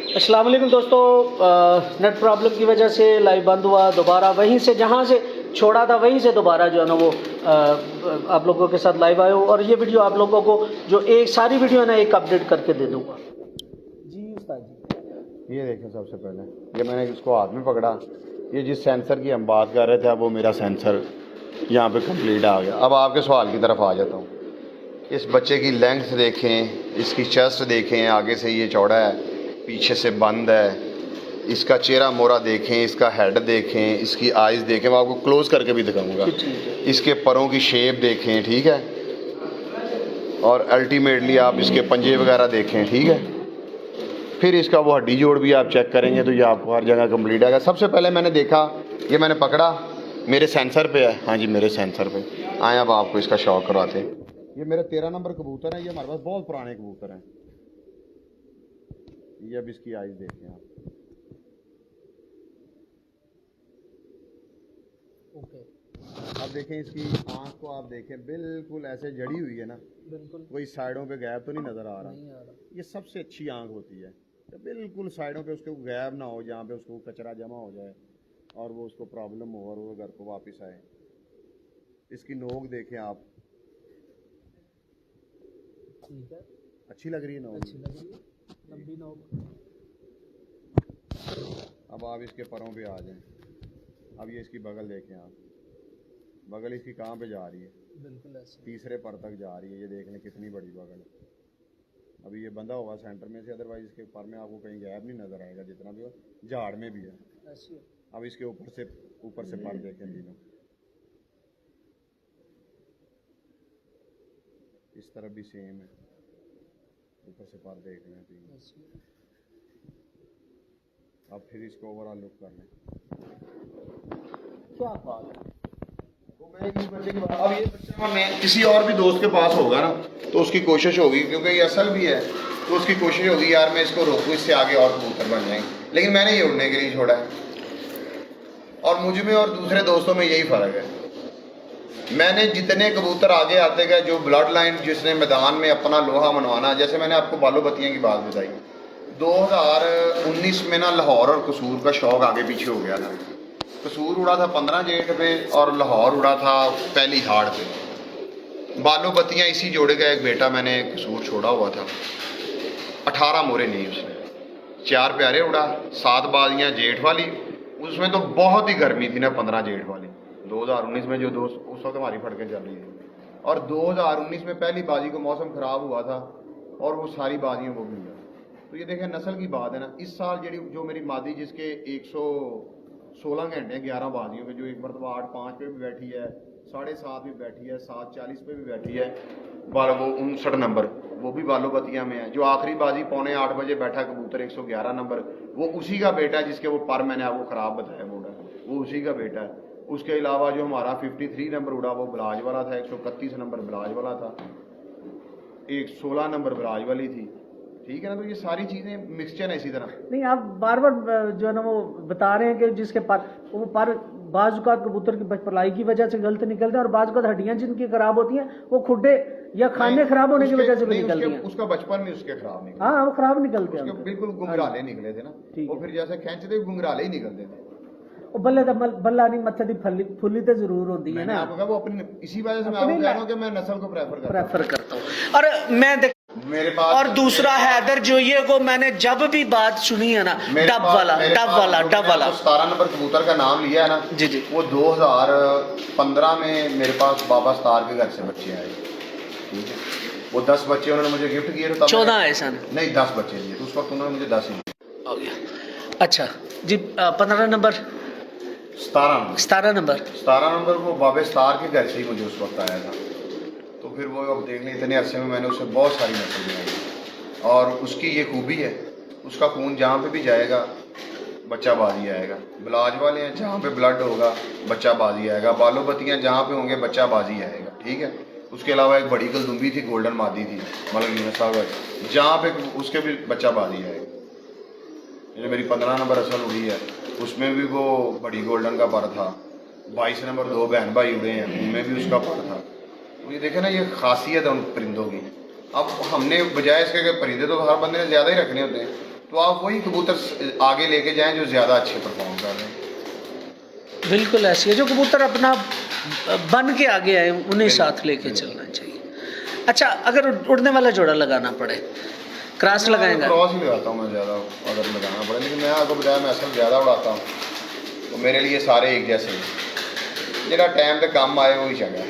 अस्सलाम वालेकुम दोस्तों, नेट प्रॉब्लम की वजह से लाइव बंद हुआ। दोबारा वहीं से जहाँ से छोड़ा था वहीं से दोबारा जो है ना वो आप लोगों के साथ लाइव आए हो। और ये वीडियो आप लोगों को जो एक सारी वीडियो है ना एक अपडेट करके दे दूँगा। जी उस्ताद जी, ये देखें, सबसे पहले ये मैंने इसको हाथ में पकड़ा। ये जिस सेंसर की हम बात कर रहे थे वो मेरा सेंसर यहाँ पे कंप्लीट आ गया। अब आपके सवाल की तरफ आ जाता हूँ। इस बच्चे की लेंथ देखें, इसकी चेस्ट देखें, आगे से ये चौड़ा है, पीछे से बंद है। इसका चेहरा मोरा देखें, इसका हेड देखें, इसकी आइज़ देखें। मैं आपको क्लोज करके भी दिखाऊंगा। इसके परों की शेप देखें, ठीक है। और अल्टीमेटली आप इसके पंजे वगैरह देखें, ठीक है। फिर इसका वो हड्डी जोड़ भी आप चेक करेंगे तो ये आपको हर जगह कंप्लीट आएगा। सबसे पहले मैंने देखा, ये मैंने पकड़ा, मेरे सेंसर पे है। हाँ जी, मेरे सेंसर पे आए। अब आपको इसका शौक करवाते हैं। ये मेरा 13 नंबर कबूतर है। ये हमारे पास बहुत पुराने कबूतर हैं। ये अब इसकी आइज़ देखें आप। ओके, अब देखें इसकी आँख को, आप देखें बिल्कुल ऐसे जड़ी हुई है ना, बिल्कुल कोई साइडों पे गैप तो नहीं नज़र आ रहा। नहीं आ रहा। ये सबसे अच्छी आँख होती है, तो बिल्कुल साइडों पे उसके गैप ना हो, जहाँ पे उसको कचरा जमा हो जाए और वो उसको प्रॉब्लम हो और वो घर को वापस आए। इसकी नोक देखें आप, ठीक है, अच्छी लग रही है नोक, अच्छी लग रही है, लंबी नोक। अब आप इसके परों पे आ जाएं। अब ये इसकी बगल देखें आप, बगल इसकी कहाँ पे जा रही है? बिल्कुल ऐसे तीसरे पर तक जा रही है। ये देख लें कितनी बड़ी बगल है। अभी ये बंधा हुआ सेंटर में से, अदरवाइज इसके पर में आपको कहीं गैप नहीं नज़र आएगा, जितना भी हो। झाड़ में भी है ऐसी। अब इसके ऊपर से पर देखें तीनों। इस तरफ भी सेम है, ऊपर से पर देख लें तीनों। अब फिर इसको ओवरऑल लुक कर लें। क्या बात है। तो मैं इस बच्चे की बात, अब ये बच्चा मैं किसी और भी दोस्त के पास होगा ना तो उसकी कोशिश होगी, क्योंकि ये असल भी है, तो उसकी कोशिश होगी यार मैं इसको रोकूं, इससे आगे और कबूतर बन जाएंगे। लेकिन मैंने ये उड़ने के लिए छोड़ा है। और मुझ में और दूसरे दोस्तों में यही फ़र्क है। मैंने जितने कबूतर आगे आते गए, जो ब्लड लाइन जिसने मैदान में अपना लोहा मनवाना, जैसे मैंने आपको बालो बत्तियाँ की बात बताई, 2019 में ना लाहौर और कसूर का शौक आगे पीछे हो गया था। कसूर उड़ा था 15 जेठ पे और लाहौर उड़ा था पहली हाड़ पे। बालो बत्तियाँ इसी जोड़े का एक बेटा मैंने कसूर छोड़ा हुआ था, 18 मोरे नहीं उसने, 4 प्यारे उड़ा, 7 बाजियाँ जेठ वाली। उसमें तो बहुत ही गर्मी थी ना, 15 जेठ वाली 2019 में, जो दोस्त उस वक्त हमारी फटकें चल रही थी। और 2019 में पहली बाजी को मौसम ख़राब हुआ था और वो सारी बाजियाँ वो भी। तो ये देखें नस्ल की बात है ना। इस साल जो मेरी मादी जिसके 116 घंटे 11 बाजियों पे, जो एक मरतबा 8:05 पे भी बैठी है, 7:30 पे बैठी है, 7:40 पे भी बैठी है, वो 59 नंबर, वो भी बालो बतिया में है। जो आखिरी बाजी 7:45 बजे बैठा कबूतर 111 नंबर, वो उसी का बेटा है जिसके वो पर मैंने आपको ख़राब बताया बोर्ड, वो उसी का बेटा है। उसके अलावा जो हमारा 53 नंबर उड़ा वो ब्लाज वाला था, 131 नंबर ब्लाज वाला था, 116 नंबर ब्लाज वाली थी। ठीक है ना। तो ये सारी चीज़ें मिक्सचर है। इसी तरह नहीं, आप बार बार जो है ना वो बता रहे हैं कि जिसके पर वो पर बाज़-औक़ात कबूतर की बचपलाई की वजह से गलत निकलते हैं और बाज़-औक़ात हड्डियाँ जिनकी खराब होती हैं वो खुड्डे या खाने खराब होने की वजह से भी निकलती हैं। उसका बचपन में उसके खराब निकले। हाँ, वो खराब निकलते हैं, बिल्कुल गुंगराले निकले थे ना। वो फिर जैसे खींचते गुंगराले ही निकलते थे। ਉਹ ਬੱਲੇ ਦਾ ਬੱਲਾ नहीं मत्थे दी फुल्ली तो जरूर होती है ना। वो अपनी इसी वजह से मैं आपको कह रहा हूँ कि मैं नस्ल को प्रेफर करता हूँ। और मैं मेरे पास और दूसरा हैदर जोइए को मैंने जब भी बात सुनी है ना, डब वाला 17 नंबर कबूतर का नाम लिया है ना जी जी, वो 2015 में मेरे पास बाबा स्टार के घर से बच्चे आए। ठीक है, वो 10 बच्चे उन्होंने मुझे गिफ्ट किए थे। 14 है सन, नहीं 10 बच्चे दिए, उस वक्त उन्होंने मुझे 10 ही हो गया। अच्छा जी, 15 नंबर 17 नंबर वो बाबे स्टार के घर से ही मुझे उस वक्त आया था। तो फिर वो अब देख लें, इतने अरसे में मैंने उससे बहुत सारी नस्ल बनाई। और उसकी ये खूबी है, उसका खून जहाँ पे भी जाएगा बच्चा बाजी आएगा। ब्लाज वाले हैं, जहाँ पे ब्लड होगा बच्चा बाजी आएगा। बालो बत्तियाँ जहाँ पे होंगे बच्चा बाजी आएगा। ठीक है। उसके अलावा एक बड़ी कलदुम्बी थी, गोल्डन मादी थी, मतलब यूनिस सागर, जहाँ पे उसके भी बच्चा बाजी आएगा। जो मेरी 15 नंबर असल उड़ी है उसमें भी वो बड़ी गोल्डन का पर था। 22 नंबर 2 बहन भाई उड़े हैं, उनमें भी उसका पर था। तो ये देखे ना, ये खासियत है उन परिंदों की। अब हमने बजाय इसके कि परिंदे तो हर बंदे ने ज़्यादा ही रखने होते हैं, तो आप वही कबूतर आगे लेके जाएं जो ज़्यादा अच्छे परफॉर्म कर रहे हैं। बिल्कुल ऐसी है, जो कबूतर अपना बन के आगे आए उन्हें साथ लेके बिल्कुल। चलना चाहिए। अच्छा, अगर उड़ने वाला जोड़ा लगाना पड़े, क्रॉस लगाएगा? क्रॉस ही लगाता हूँ मैं ज़्यादा, अगर लगाना पड़े, लेकिन मैं आपको बताया मैं असल ज़्यादा उड़ाता हूँ, तो मेरे लिए सारे एक जैसे ही, ਜਿਹੜਾ टाइम ਤੇ ਕੰਮ ਆਏ ਉਹ ਹੀ ਚੰਗਾ ਹੈ।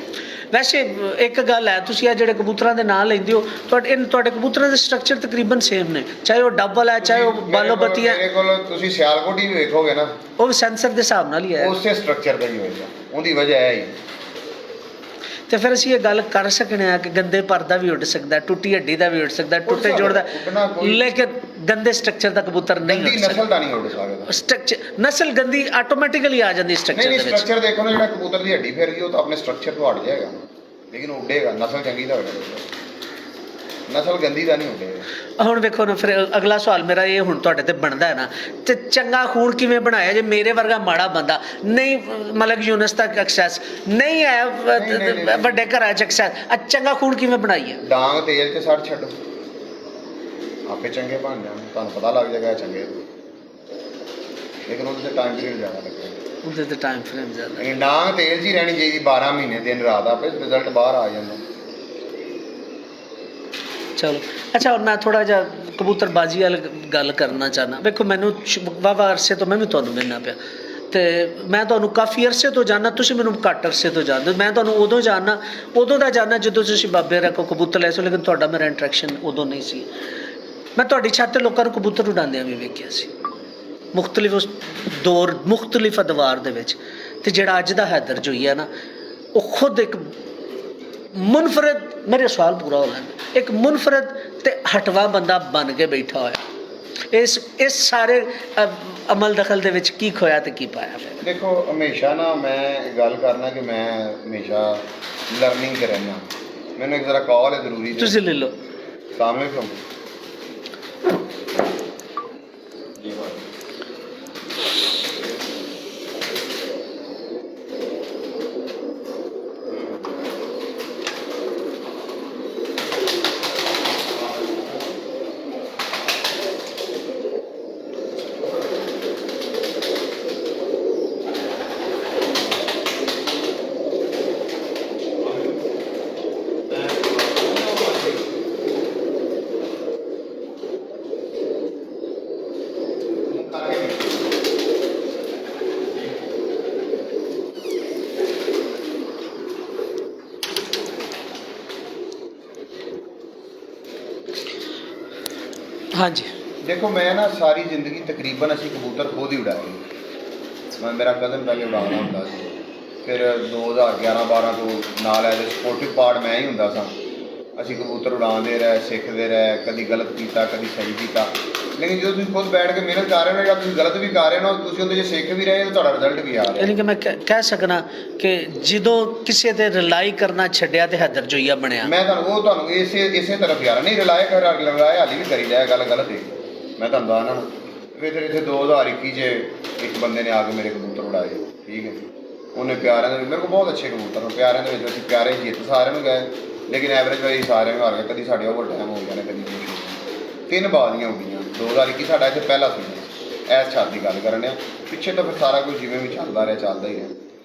ਵੈਸੇ ਇੱਕ ਗੱਲ ਹੈ, ਤੁਸੀਂ ਆ ਜਿਹੜੇ ਕਬੂਤਰਾਂ ਦੇ ਨਾਂ ਲੈਂਦੇ ਹੋ, ਤੁਹਾਡੇ ਕਬੂਤਰਾਂ ਦੇ ਸਟਰਕਚਰ ਤਕਰੀਬਨ ਸੇਮ ਨੇ, ਚਾਹੇ ਉਹ ਡਬਲ ਹੈ, ਚਾਹੇ ਉਹ ਬਾਲੋ ਬੱਤੀ ਹੈ। ਮੇਰੇ ਕੋਲ ਤੁਸੀਂ ਸਿਆਲਕੋਟ ਹੀ ਵੇਖੋਗੇ ਨਾ, ਉਹ ਵੀ ਸੈਂਸਰ ਦੇ ਹਿਸਾਬ ਨਾਲ ਹੀ ਹੈ, ਉਸੇ ਸਟਰਕਚਰ ਦਾ ਹੀ ਹੋਏਗਾ, ਉਹਦੀ ਵਜ੍ਹਾ ਹੈ ਹੀ। ਤੇ ਫਿਰ ਅਸੀਂ ਇਹ ਗੱਲ ਕਰ ਸਕਨੇ ਆ ਕਿ ਗੰਦੇ ਪਰ ਦਾ ਵੀ ਉੱਡ ਸਕਦਾ, ਟੁੱਟੀ ਹੱਡੀ ਦਾ ਵੀ ਉੱਡ ਸਕਦਾ, ਟੁੱਟੇ ਜੋੜ ਦਾ, ਲੇਕਿਨ ਗੰਦੇ ਸਟਰਕਚਰ ਦਾ ਕਬੂਤਰ ਨਹੀਂ ਉੱਡ ਨਸਲ ਸਕਦਾ। ਦਾ ਨਹੀਂ ਉੱਡ ਸਕਦਾ। ਸਟਰਕਚਰ ਨਸਲ ਗੰਦੀ ਆਟੋਮੈਟਿਕਲੀ ਆ ਜਾਂਦੀ ਸਟਰਕਚਰ ਨਹੀਂ ਦੇ ਵਿੱਚ। ਸਟਰਕਚਰ ਦੇਖੋ ਨਾ, ਜਿਹੜਾ ਕਬੂਤਰ ਦੀ ਹੱਡੀ ਫੇਰ ਗਈ ਉਹ ਤਾਂ ਆਪਣੇ ਸਟਰਕਚਰ ਤੋਂ ਹਟ ਜਾਏਗਾ, ਲੇਕਿਨ ਉੱਡੇਗਾ। ਨਸਲ ਚੰਗੀ ਦਾ ਹੋਏਗਾ, ਨਸਲ ਗੰਦੀ ਦਾ ਨਹੀਂ ਉੱਡੇਗਾ। ਹੁਣ ਵੇਖੋ ਨਾ, ਫਿਰ ਅਗਲਾ ਸਵਾਲ ਮੇਰਾ ਇਹ ਹੁਣ ਤੁਹਾਡੇ ਤੇ ਬਣਦਾ ਹੈ ਨਾ, ਤੇ ਚੰਗਾ ਖੂਨ ਕਿਵੇਂ ਬਣਾਇਆ ਜੇ ਮੇਰੇ ਵਰਗਾ ਮਾੜਾ ਬੰਦਾ ਨਹੀਂ, ਮਲਕ ਯੂਨਸ ਤੱਕ ਐਕਸੈਸ ਨਹੀਂ ਹੈ, ਵੱਡੇ ਘਰਾਂ 'ਚ ਐਕਸੈਸ, ਚੰਗਾ ਖੂਨ ਕਿਵੇਂ ਬਣਾਈਏ? ਡਾਂਗ ਤੇਲ 'ਚ ਸੱਟ ਛੱਡੋ, ਆਪੇ ਚੰਗੇ ਬਣ ਜਾਣ, ਤੁਹਾਨੂੰ ਪਤਾ ਲੱਗ ਜਾਏਗਾ ਚੰਗੇ, ਲੇਕਿਨ ਉਹਦੇ ਤੇ ਟਾਈਮ ਪੀਰੀਅਡ ਜ਼ਿਆਦਾ ਲੱਗੇਗਾ, ਉਹਦੇ ਤੇ ਟਾਈਮ ਫਰੇਮ ਜ਼ਿਆਦਾ। ਲੇਕਿਨ ਡਾਂਗ ਤੇਲ 'ਚ ਹੀ ਰਹਿਣੀ ਚਾਹੀਦੀ 12 ਮਹੀਨੇ ਦਿਨ ਰਾਤ, ਆਪੇ ਰਿਜ਼ਲਟ ਬਾਹਰ ਆ ਜਾਂਦਾ। ਚਲੋ ਅੱਛਾ, ਹੁਣ ਮੈਂ ਥੋੜ੍ਹਾ ਜਿਹਾ ਕਬੂਤਰਬਾਜੀ ਵਾਲੀ ਗੱਲ ਕਰਨਾ ਚਾਹੁੰਦਾ। ਵੇਖੋ ਮੈਨੂੰ ਵਾਹਵਾ ਅਰਸੇ ਤੋਂ ਮੈਂ ਵੀ ਤੁਹਾਨੂੰ ਮਿਲਣਾ ਪਿਆ, ਤੇ ਮੈਂ ਤੁਹਾਨੂੰ ਕਾਫੀ ਅਰਸੇ ਤੋਂ ਜਾਣਦਾ, ਤੁਸੀਂ ਮੈਨੂੰ ਘੱਟ ਅਰਸੇ ਤੋਂ ਜਾਣਦੇ। ਮੈਂ ਤੁਹਾਨੂੰ ਉਦੋਂ ਜਾਣਦਾ ਜਦੋਂ ਤੁਸੀਂ ਬਾਬੇ ਰਾ ਕੋ ਕਬੂਤਰ ਲੈ ਸੋ, ਲੇਕਿਨ ਤੁਹਾਡਾ ਮੇਰਾ ਇੰਟਰੈਕਸ਼ਨ ਉਦੋਂ ਨਹੀਂ ਸੀ। ਮੈਂ ਤੁਹਾਡੀ ਛੱਤ 'ਤੇ ਲੋਕਾਂ ਨੂੰ ਕਬੂਤਰ ਉਡਾਉਂਦਿਆਂ ਵੀ ਵੇਖਿਆ ਸੀ, ਮੁਖਤਲਿਫ ਉਸ ਦੌਰ, ਮੁਖਤਲਿਫ ਅਦਵਾਰ ਦੇ ਵਿੱਚ। ਤੇ ਜਿਹੜਾ ਅੱਜ ਦਾ ਹੈਦਰ ਜੋਈ ਹੈ ਨਾ, ਉਹ ਖੁਦ ਇੱਕ ਮੁਨਫਰਦ, ਮੇਰੇ ਸਵਾਲ ਪੂਰਾ ਹੋ ਲੈਣ, ਇੱਕ ਮੁਨਫਰਦ ਤੇ ਹਟਵਾ ਬੰਦਾ ਬਣ ਕੇ ਬੈਠਾ ਹੋਇਆ। ਇਸ ਸਾਰੇ ਅਮਲ ਦਖਲ ਦੇ ਵਿੱਚ ਕੀ ਖੋਇਆ ਤੇ ਕੀ ਪਾਇਆ? ਫਿਰ ਦੇਖੋ, ਹਮੇਸ਼ਾ ਨਾ ਮੈਂ ਗੱਲ ਕਰਨਾ ਕਿ ਮੈਂ ਹਮੇਸ਼ਾ ਲਰਨਿੰਗ ਕਰ ਰਹਿਣਾ। ਮੈਨੂੰ ਇੱਕ ਜ਼ਰਾ ਕਾਲ ਹੈ ਜ਼ਰੂਰੀ, ਤੁਸੀਂ ਲੈ ਲਓ। ਅਸਲਾਮ ਵਾਲੇਕੁਮ ਜੀ। ਹਾਂਜੀ, ਦੇਖੋ ਮੈਂ ਨਾ ਸਾਰੀ ਜ਼ਿੰਦਗੀ ਤਕਰੀਬਨ ਅਸੀਂ ਕਬੂਤਰ ਖੁਦ ਹੀ ਉਡਾਏ। ਮੈਂ ਮੇਰਾ ਕਜ਼ਨ ਪਹਿਲੇ ਉਡਾਉਂਦਾ ਹੁੰਦਾ ਸੀ, ਫਿਰ 2011-12 ਤੋਂ ਨਾਲ ਐਜ਼ ਸਪੋਰਟਿਵ ਪਾਰਟ ਮੈਂ ਹੀ ਹੁੰਦਾ ਸਾਂ। ਅਸੀਂ ਕਬੂਤਰ ਉਡਾਉਂਦੇ ਰਹੇ, ਸਿੱਖਦੇ ਰਹੇ, ਕਦੀ ਗਲਤ ਕੀਤਾ, ਕਦੀ ਸਹੀ ਕੀਤਾ। ਲੇਕਿਨ ਜਦੋਂ ਤੁਸੀਂ ਖੁਦ ਬੈਠ ਕੇ ਮਿਹਨਤ ਕਰ ਰਹੇ ਹੋ, ਜਾਂ ਤੁਸੀਂ ਗਲਤ ਵੀ ਕਰ ਰਹੇ ਹੋ, ਤੁਸੀਂ ਉਹਦੇ 'ਚ ਸਿੱਖ ਵੀ ਰਹੇ ਹੋ, ਤੁਹਾਡਾ ਰਿਜ਼ਲਟ ਵੀ ਆ ਰਿਹਾ। ਯਾਨੀ ਕਿ ਮੈਂ ਕਹਿ ਸਕਣਾ ਕਿ ਜਦੋਂ ਕਿਸੇ ਤੇ ਰਿਲਾਈ ਕਰਨਾ ਛੱਡਿਆ ਤੇ ਹੈਦਰ ਜੋਈਆ ਬਣਿਆ। ਮੈਂ ਤੁਹਾਨੂੰ ਇਸੇ ਤਰਫ ਯਾਰ ਨਹੀਂ ਰਿਲਾਏ ਹਾਲੀ ਵੀ ਕਰੀ ਜਾਏ, ਗੱਲ ਗਲਤ ਹੈ। ਮੈਂ ਤੁਹਾਨੂੰ ਦੱਸਣਾ ਨਾ, ਫਿਰ ਇੱਥੇ 2021 'ਚ ਇੱਕ ਬੰਦੇ ਨੇ ਆ ਕੇ ਮੇਰੇ ਕਬੂਤਰ ਉਡਾਏ, ਠੀਕ ਹੈ। ਉਹਨੇ ਪਿਆਰਿਆਂ ਦੇ, ਮੇਰੇ ਕੋਲ ਬਹੁਤ ਅੱਛੇ ਕਬੂਤਰ ਨੇ, ਪਿਆਰਿਆਂ ਦੇ ਵਿੱਚ ਅਸੀਂ ਪਿਆਰੇ ਜਿੱਤ ਸਾਰਿਆਂ ਨੂੰ ਗਏ, ਲੇਕਿਨ ਐਵਰੇਜ ਵਾਈ ਸਾਰਿਆਂ ਨੂੰ ਹਾਰ ਗਏ। ਕਦੀ ਸਾਡੇ ਓਵਰ ਟਾਈਮ ਹੋ ਜਾਣੇ, ਕਦੀ ਕੁਛ। 3 ਬਾਜ਼ੀਆਂ ਉੱਡੀਆਂ 2021 ਸਾਡਾ ਇੱਥੇ ਪਹਿਲਾ ਸੀਜ਼ਨ। ਇਸ ਛੱਤ ਦੀ ਗੱਲ ਕਰਨ ਡਿਆ, ਪਿੱਛੇ ਤਾਂ ਫਿਰ ਸਾਰਾ ਕੁਝ ਜਿਵੇਂ ਵੀ ਚੱਲਦਾ ਰਿਹਾ ਚੱਲਦਾ ਹੀ ਰਿਹਾ।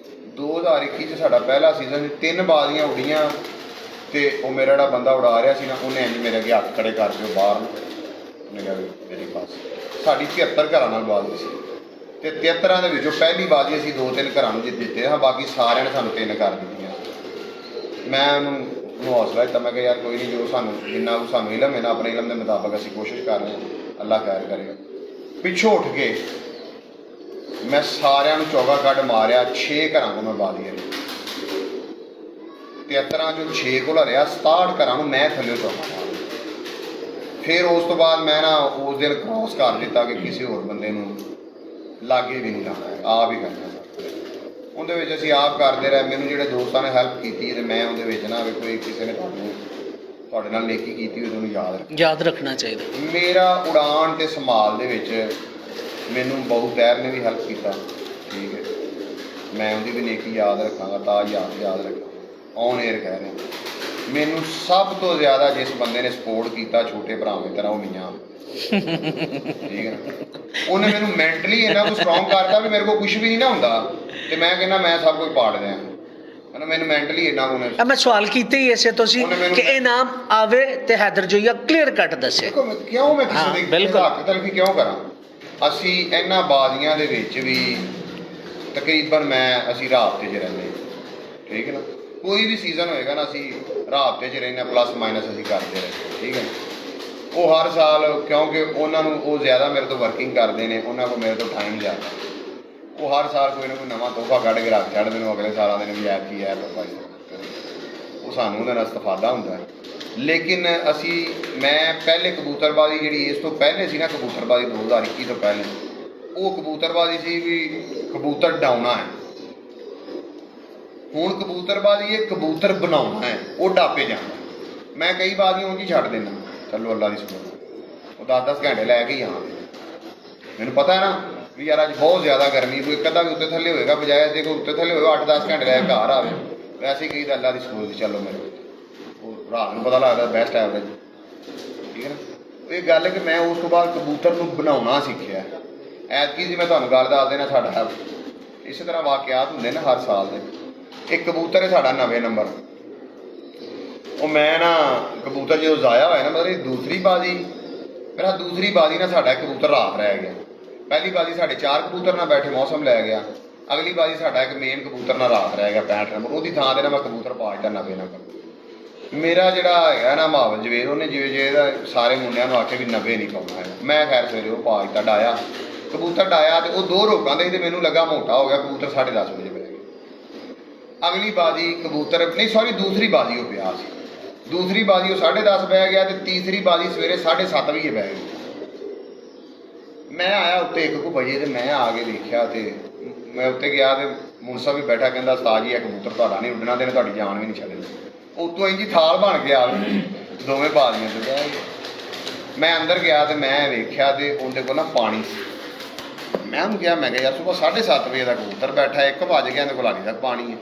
2021 'ਚ ਸਾਡਾ ਪਹਿਲਾ ਸੀਜ਼ਨ, 3 ਬਾਜ਼ੀਆਂ ਉੱਡੀਆਂ, ਤੇ ਉਹ ਮੇਰਾ ਜਿਹੜਾ ਬੰਦਾ ਉਡਾ ਰਿਹਾ ਸੀ ਨਾ, ਉਹਨੇ ਇੰਝ ਮੇਰੇ ਅੱਗੇ ਹੱਥ ਖੜੇ ਕਰਕੇ ਉਹ ਬਾਹਰ ਨੂੰ, ਉਹਨੇ ਕਿਹਾ ਮੇਰੇ ਪਾਸ ਸਾਡੀ 73 ਘਰਾਂ ਨਾਲ ਬਾਜ਼ੀ ਸੀ, ਤੇ 73 ਦੇ ਵਿੱਚੋਂ ਪਹਿਲੀ ਬਾਜ਼ੀ ਅਸੀਂ 2-3 ਘਰਾਂ ਨੂੰ ਜਿੱਤੇ ਹਾਂ, ਬਾਕੀ ਸਾਰਿਆਂ ਨੇ ਸਾਨੂੰ 3 ਕਰ ਦਿੱਤੀਆਂ। ਮੈਂ ਉਹਨੂੰ ਹੌਸਲਾ ਦਿੱਤਾ, ਮੈਂ ਕਿਹਾ ਯਾਰ ਕੋਈ ਨਹੀਂ, ਜੋ ਜਿੰਨਾ ਕੁ ਸਾਨੂੰ ਇਲਮ ਹੈ ਨਾ, ਆਪਣੇ ਇਲਮ ਦੇ ਮੁਤਾਬਕ ਅਸੀਂ ਕੋਸ਼ਿਸ਼ ਕਰ ਰਹੇ ਹਾਂ, ਅੱਲਾ ਖੈਰ ਕਰੇਗਾ। ਪਿੱਛੋਂ ਉੱਠ ਕੇ ਮੈਂ ਸਾਰਿਆਂ ਨੂੰ ਚੌਗਾ ਕੱਢ ਮਾਰਿਆ, 6 ਘਰਾਂ ਨੂੰ ਮੈਂ ਬਾਜ਼ੀ ਹਰੀ। 73 ਚੋਂ 6 ਕੋਲ ਹਰਿਆ, 67 ਘਰਾਂ ਨੂੰ ਮੈਂ ਥੱਲੇ ਚੌਗਾ ਮਾਰਿਆ। ਫਿਰ ਉਸ ਤੋਂ ਬਾਅਦ ਮੈਂ ਨਾ ਉਸ ਦਿਨ ਕ੍ਰੋਸ ਕਰ ਦਿੱਤਾ ਕਿ ਕਿਸੇ ਹੋਰ ਬੰਦੇ ਨੂੰ ਲਾਗੇ ਵੀ ਨਹੀਂ ਲਾਉਣਾ, ਆਪ ਹੀ ਕਰਨਾ। ਉਹਦੇ ਵਿੱਚ ਅਸੀਂ ਆਪ ਕਰਦੇ ਰਹੇ। ਮੈਨੂੰ ਜਿਹੜੇ ਦੋਸਤਾਂ ਨੇ ਹੈਲਪ ਕੀਤੀ, ਤੇ ਮੈਂ ਉਹਦੇ ਵਿੱਚ ਨਾ ਕੋਈ ਕਿਸੇ ਨੇ ਤੁਹਾਡੇ ਨਾਲ ਨੇਕੀ ਕੀਤੀ ਹੋਈ, ਤੁਹਾਨੂੰ ਯਾਦ ਰੱਖਣਾ ਚਾਹੀਦਾ। ਮੇਰਾ ਉਡਾਨ ਤੇ ਸੰਭਾਲ ਦੇ ਵਿੱਚ ਮੈਨੂੰ ਬਹੁਤ ਤੈਰ ਨੇ ਵੀ ਹੈਲਪ ਕੀਤਾ, ਠੀਕ ਹੈ। ਮੈਂ ਉਹਦੀ ਵੀ ਨੇਕੀ ਯਾਦ ਰੱਖਾਂਗਾ, ਤਾਂ ਯਾਦ ਰੱਖਾਂ। ਔਨ ਏਅਰ ਕਹਿ ਰਿਹਾ, ਮੈਨੂੰ ਸਭ ਤੋਂ ਜ਼ਿਆਦਾ ਜਿਸ ਬੰਦੇ ਨੇ ਸਪੋਰਟ ਕੀਤਾ ਛੋਟੇ ਭਰਾਵਾਂ ਦੀ ਤਰ੍ਹਾਂ, ਉਹ ਮੀਆਂ ਠੀਕ ਹੈ ਨਾ। ਉਹਨੇ ਮੈਨੂੰ ਮੈਂਟਲੀ ਇੰਨਾ ਕੁ ਸਟਰੋਂਗ ਕਰਤਾ ਵੀ ਮੇਰੇ ਕੋਲ ਕੁਝ ਵੀ ਨਹੀਂ ਨਾ ਹੁੰਦਾ ਤੇ ਮੈਂ ਕਹਿੰਦਾ ਮੈਂ ਸਭ ਕੁਝ ਪਾੜ ਦਿਆਂ। ਹਨਾ ਮੈਨੂੰ ਮੈਂਟਲੀ ਇੰਨਾ ਉਹਨੇ ਮੈਂ ਸਵਾਲ ਕੀਤੇ ਹੀ ਐਸੇ ਤੁਸੀਂ ਕਿ ਇਹ ਨਾਮ ਆਵੇ ਤੇ ਹੈਦਰ ਜੋਈਆ ਕਲੀਅਰ ਕੱਟ ਦੱਸੇ। ਦੇਖੋ ਕਿਉਂ ਮੈਂ ਕਿਸੇ ਦੇ ਬਿਲਕੁਲ ਹੱਕ ਤਲਫੀ ਕਿਉਂ ਕਰਾਂ। ਅਸੀਂ ਇਹਨਾਂ ਬਾਜ਼ੀਆਂ ਦੇ ਵਿੱਚ ਵੀ ਤਕਰੀਬਨ ਅਸੀਂ ਰਾਬਤੇ 'ਚ ਰਹਿੰਦੇ, ਠੀਕ ਹੈ ਨਾ। ਕੋਈ ਵੀ ਸੀਜ਼ਨ ਹੋਏਗਾ ਨਾ ਅਸੀਂ ਰਾਬਤੇ 'ਚ ਰਹਿੰਦੇ, ਪਲੱਸ ਮਾਈਨਸ ਅਸੀਂ ਕਰਦੇ ਰਹਿੰਦੇ, ਠੀਕ ਹੈ। ਉਹ ਹਰ ਸਾਲ ਕਿਉਂਕਿ ਉਹਨਾਂ ਨੂੰ ਉਹ ਜ਼ਿਆਦਾ ਮੇਰੇ ਤੋਂ ਵਰਕਿੰਗ ਕਰਦੇ ਨੇ, ਉਹਨਾਂ ਕੋਲ ਮੇਰੇ ਤੋਂ ਟਾਈਮ ਜ਼ਿਆਦਾ, ਉਹ ਹਰ ਸਾਲ ਕੋਈ ਨਾ ਕੋਈ ਨਵਾਂ ਤੋਹਫਾ ਕੱਢ ਕੇ ਰੱਖ ਛੱਡਦੇ ਨੇ। ਅਗਲੇ ਸਾਲਾਂ ਦੇ ਵੀ ਐਪ ਕੀ ਹੈ ਪਾਪਾ, ਉਹ ਸਾਨੂੰ ਉਹਦੇ ਨਾਲ ਇਸਤਫਾਦਾ ਹੁੰਦਾ। ਲੇਕਿਨ ਮੈਂ ਪਹਿਲੇ ਕਬੂਤਰਬਾਜ਼ੀ ਜਿਹੜੀ ਇਸ ਤੋਂ ਪਹਿਲੇ ਸੀ ਨਾ, ਕਬੂਤਰਬਾਜ਼ੀ 2021 ਤੋਂ ਪਹਿਲੇ, ਉਹ ਕਬੂਤਰਬਾਜ਼ੀ ਸੀ ਵੀ ਕਬੂਤਰ ਡਾਉਣਾ ਹੈ। ਹੁਣ ਕਬੂਤਰਬਾਜ਼ੀ ਇਹ ਕਬੂਤਰ ਬਣਾਉਣਾ ਹੈ, ਉਹ ਡਾਪੇ ਜਾਣਾ। ਮੈਂ ਕਈ ਬਾਜ਼ੀਆਂ ਉਂਝ ਹੀ ਛੱਡ ਦਿੰਦਾ, ਚਲੋ ਅੱਲਾ ਦੀ ਸੁਣੋ, ਉਹ 10-10 ਘੰਟੇ ਲੈ ਕੇ ਹੀ ਆਵਾਂਗੇ। ਮੈਨੂੰ ਪਤਾ ਹੈ ਨਾ ਵੀ ਯਾਰ ਅੱਜ ਬਹੁਤ ਜ਼ਿਆਦਾ ਗਰਮੀ, ਕੋਈ ਇੱਕ ਅੱਧਾ ਵੀ ਉੱਤੇ ਥੱਲੇ ਹੋਏਗਾ, ਬਜਾਏ ਜੇ ਕੋਈ ਉੱਤੇ ਥੱਲੇ ਹੋਏਗਾ 8-10 ਘੰਟੇ ਲੈ ਕੇ ਘਰ ਆਵੇ। ਵੈਸੇ ਕਹੀ ਤਾਂ ਅੱਲਾ ਦੀ ਸੋਚ ਚਲੋ ਮੇਰੇ ਉਹ ਰਾਤ ਨੂੰ ਪਤਾ ਲੱਗਦਾ ਬੈਸਟ ਐਵਰੇਜ, ਠੀਕ ਹੈ ਨਾ। ਇਹ ਗੱਲ ਕਿ ਮੈਂ ਉਸ ਤੋਂ ਬਾਅਦ ਕਬੂਤਰ ਨੂੰ ਬਣਾਉਣਾ ਸਿੱਖਿਆ। ਐਤਕੀ ਜੀ ਮੈਂ ਤੁਹਾਨੂੰ ਗੱਲ ਦੱਸ ਦੇਣਾ, ਸਾਡਾ ਇਸੇ ਤਰ੍ਹਾਂ ਵਾਕਿਆਤ ਹੁੰਦੇ ਨਾ ਹਰ ਸਾਲ ਦੇ। ਇੱਕ ਕਬੂਤਰ ਹੈ ਸਾਡਾ 90 ਨੰਬਰ, ਉਹ ਮੈਂ ਨਾ ਕਬੂਤਰ ਜਦੋਂ ਜ਼ਾਇਆ ਹੋਇਆ ਨਾ, ਮਤਲਬ ਦੂਸਰੀ ਬਾਜ਼ੀ ਨਾ ਸਾਡਾ ਕਬੂਤਰ ਰਾਤ ਰਹਿ ਗਿਆ। ਪਹਿਲੀ ਬਾਜ਼ੀ ਸਾਡੇ 4 ਕਬੂਤਰ ਨਾਲ ਬੈਠੇ, ਮੌਸਮ ਲੈ ਗਿਆ। ਅਗਲੀ ਬਾਜ਼ੀ ਸਾਡਾ ਇੱਕ ਮੇਨ ਕਬੂਤਰ ਨਾਲ ਰਾਤ ਰਹਿ ਗਿਆ 65 ਨੰਬਰ, ਉਹਦੀ ਥਾਂ 'ਤੇ ਨਾ ਮੈਂ ਕਬੂਤਰ ਪਾ ਦਿੱਤਾ 90 ਨੰਬਰ। ਮੇਰਾ ਜਿਹੜਾ ਹੈਗਾ ਨਾ ਮਾਵਲ ਜਵੇਦ, ਉਹਨੇ ਜਿਵੇਂ ਸਾਰੇ ਮੁੰਡਿਆਂ ਨੂੰ ਆਖਿਆ ਵੀ 90 ਨਹੀਂ ਪਾਉਣਾ ਹੈਗਾ। ਮੈਂ ਖੈਰ ਸਵੇਰੇ ਉਹ ਪਾ ਦਿੱਤਾ, ਡਾਇਆ ਕਬੂਤਰ ਡਾਇਆ, ਤੇ ਉਹ 2 ਰੋਕਾਂ ਦੇ ਤੇ ਮੈਨੂੰ ਲੱਗਾ ਮੋਟਾ ਹੋ ਗਿਆ ਕਬੂਤਰ, 10:30 ਵਜੇ ਬਹਿ ਗਿਆ। ਅਗਲੀ ਬਾਜ਼ੀ ਕਬੂਤਰ ਦੂਸਰੀ ਬਾਜ਼ੀ ਉਹ ਪਿਆ ਸੀ, ਦੂਸਰੀ ਬਾਜ਼ੀ ਉਹ 10:30 ਬਹਿ ਗਿਆ, ਤੇ ਤੀਸਰੀ ਬਾਜ਼ੀ ਸਵੇਰੇ 7:30 ਵਜੇ ਬਹਿ ਗਈ। ਮੈਂ ਆਇਆ ਉੱਤੇ 1 ਵਜੇ, ਤੇ ਮੈਂ ਆ ਕੇ ਦੇਖਿਆ, ਤੇ ਮੈਂ ਉੱਤੇ ਗਿਆ ਤੇ ਮੁਨਸਾ ਵੀ ਬੈਠਾ, ਕਹਿੰਦਾ ਉਸਤਾਦ ਜੀ ਇਹ ਕਬੂਤਰ ਤੁਹਾਡਾ ਨਹੀਂ ਉੱਡਣਾ, ਤੇ ਤੁਹਾਡੀ ਜਾਨ ਵੀ ਨਹੀਂ ਛੱਡਣੀ। ਉੱਤੋਂ ਇੰਝ ਥਾਲ ਬਣ ਗਿਆ ਦੋਵੇਂ ਬਾਜ਼ੀਆਂ ਤੇ ਬਹਿ ਗਏ। ਮੈਂ ਅੰਦਰ ਗਿਆ ਤੇ ਮੈਂ ਵੇਖਿਆ ਤੇ ਉਹਦੇ ਕੋਲ ਨਾ ਪਾਣੀ ਸੀ। ਮੈਂ ਉਹਨੂੰ ਕਿਹਾ, ਮੈਂ ਕਿਹਾ ਯਾਰ ਸੁਬਾਹ 7:30 ਵਜੇ ਦਾ ਕਬੂਤਰ ਬੈਠਾ, 1 ਵਜ ਗਿਆ, ਇਹਦੇ ਕੋਲ ਹਾਲੇ ਤੱਕ ਪਾਣੀ ਹੈ।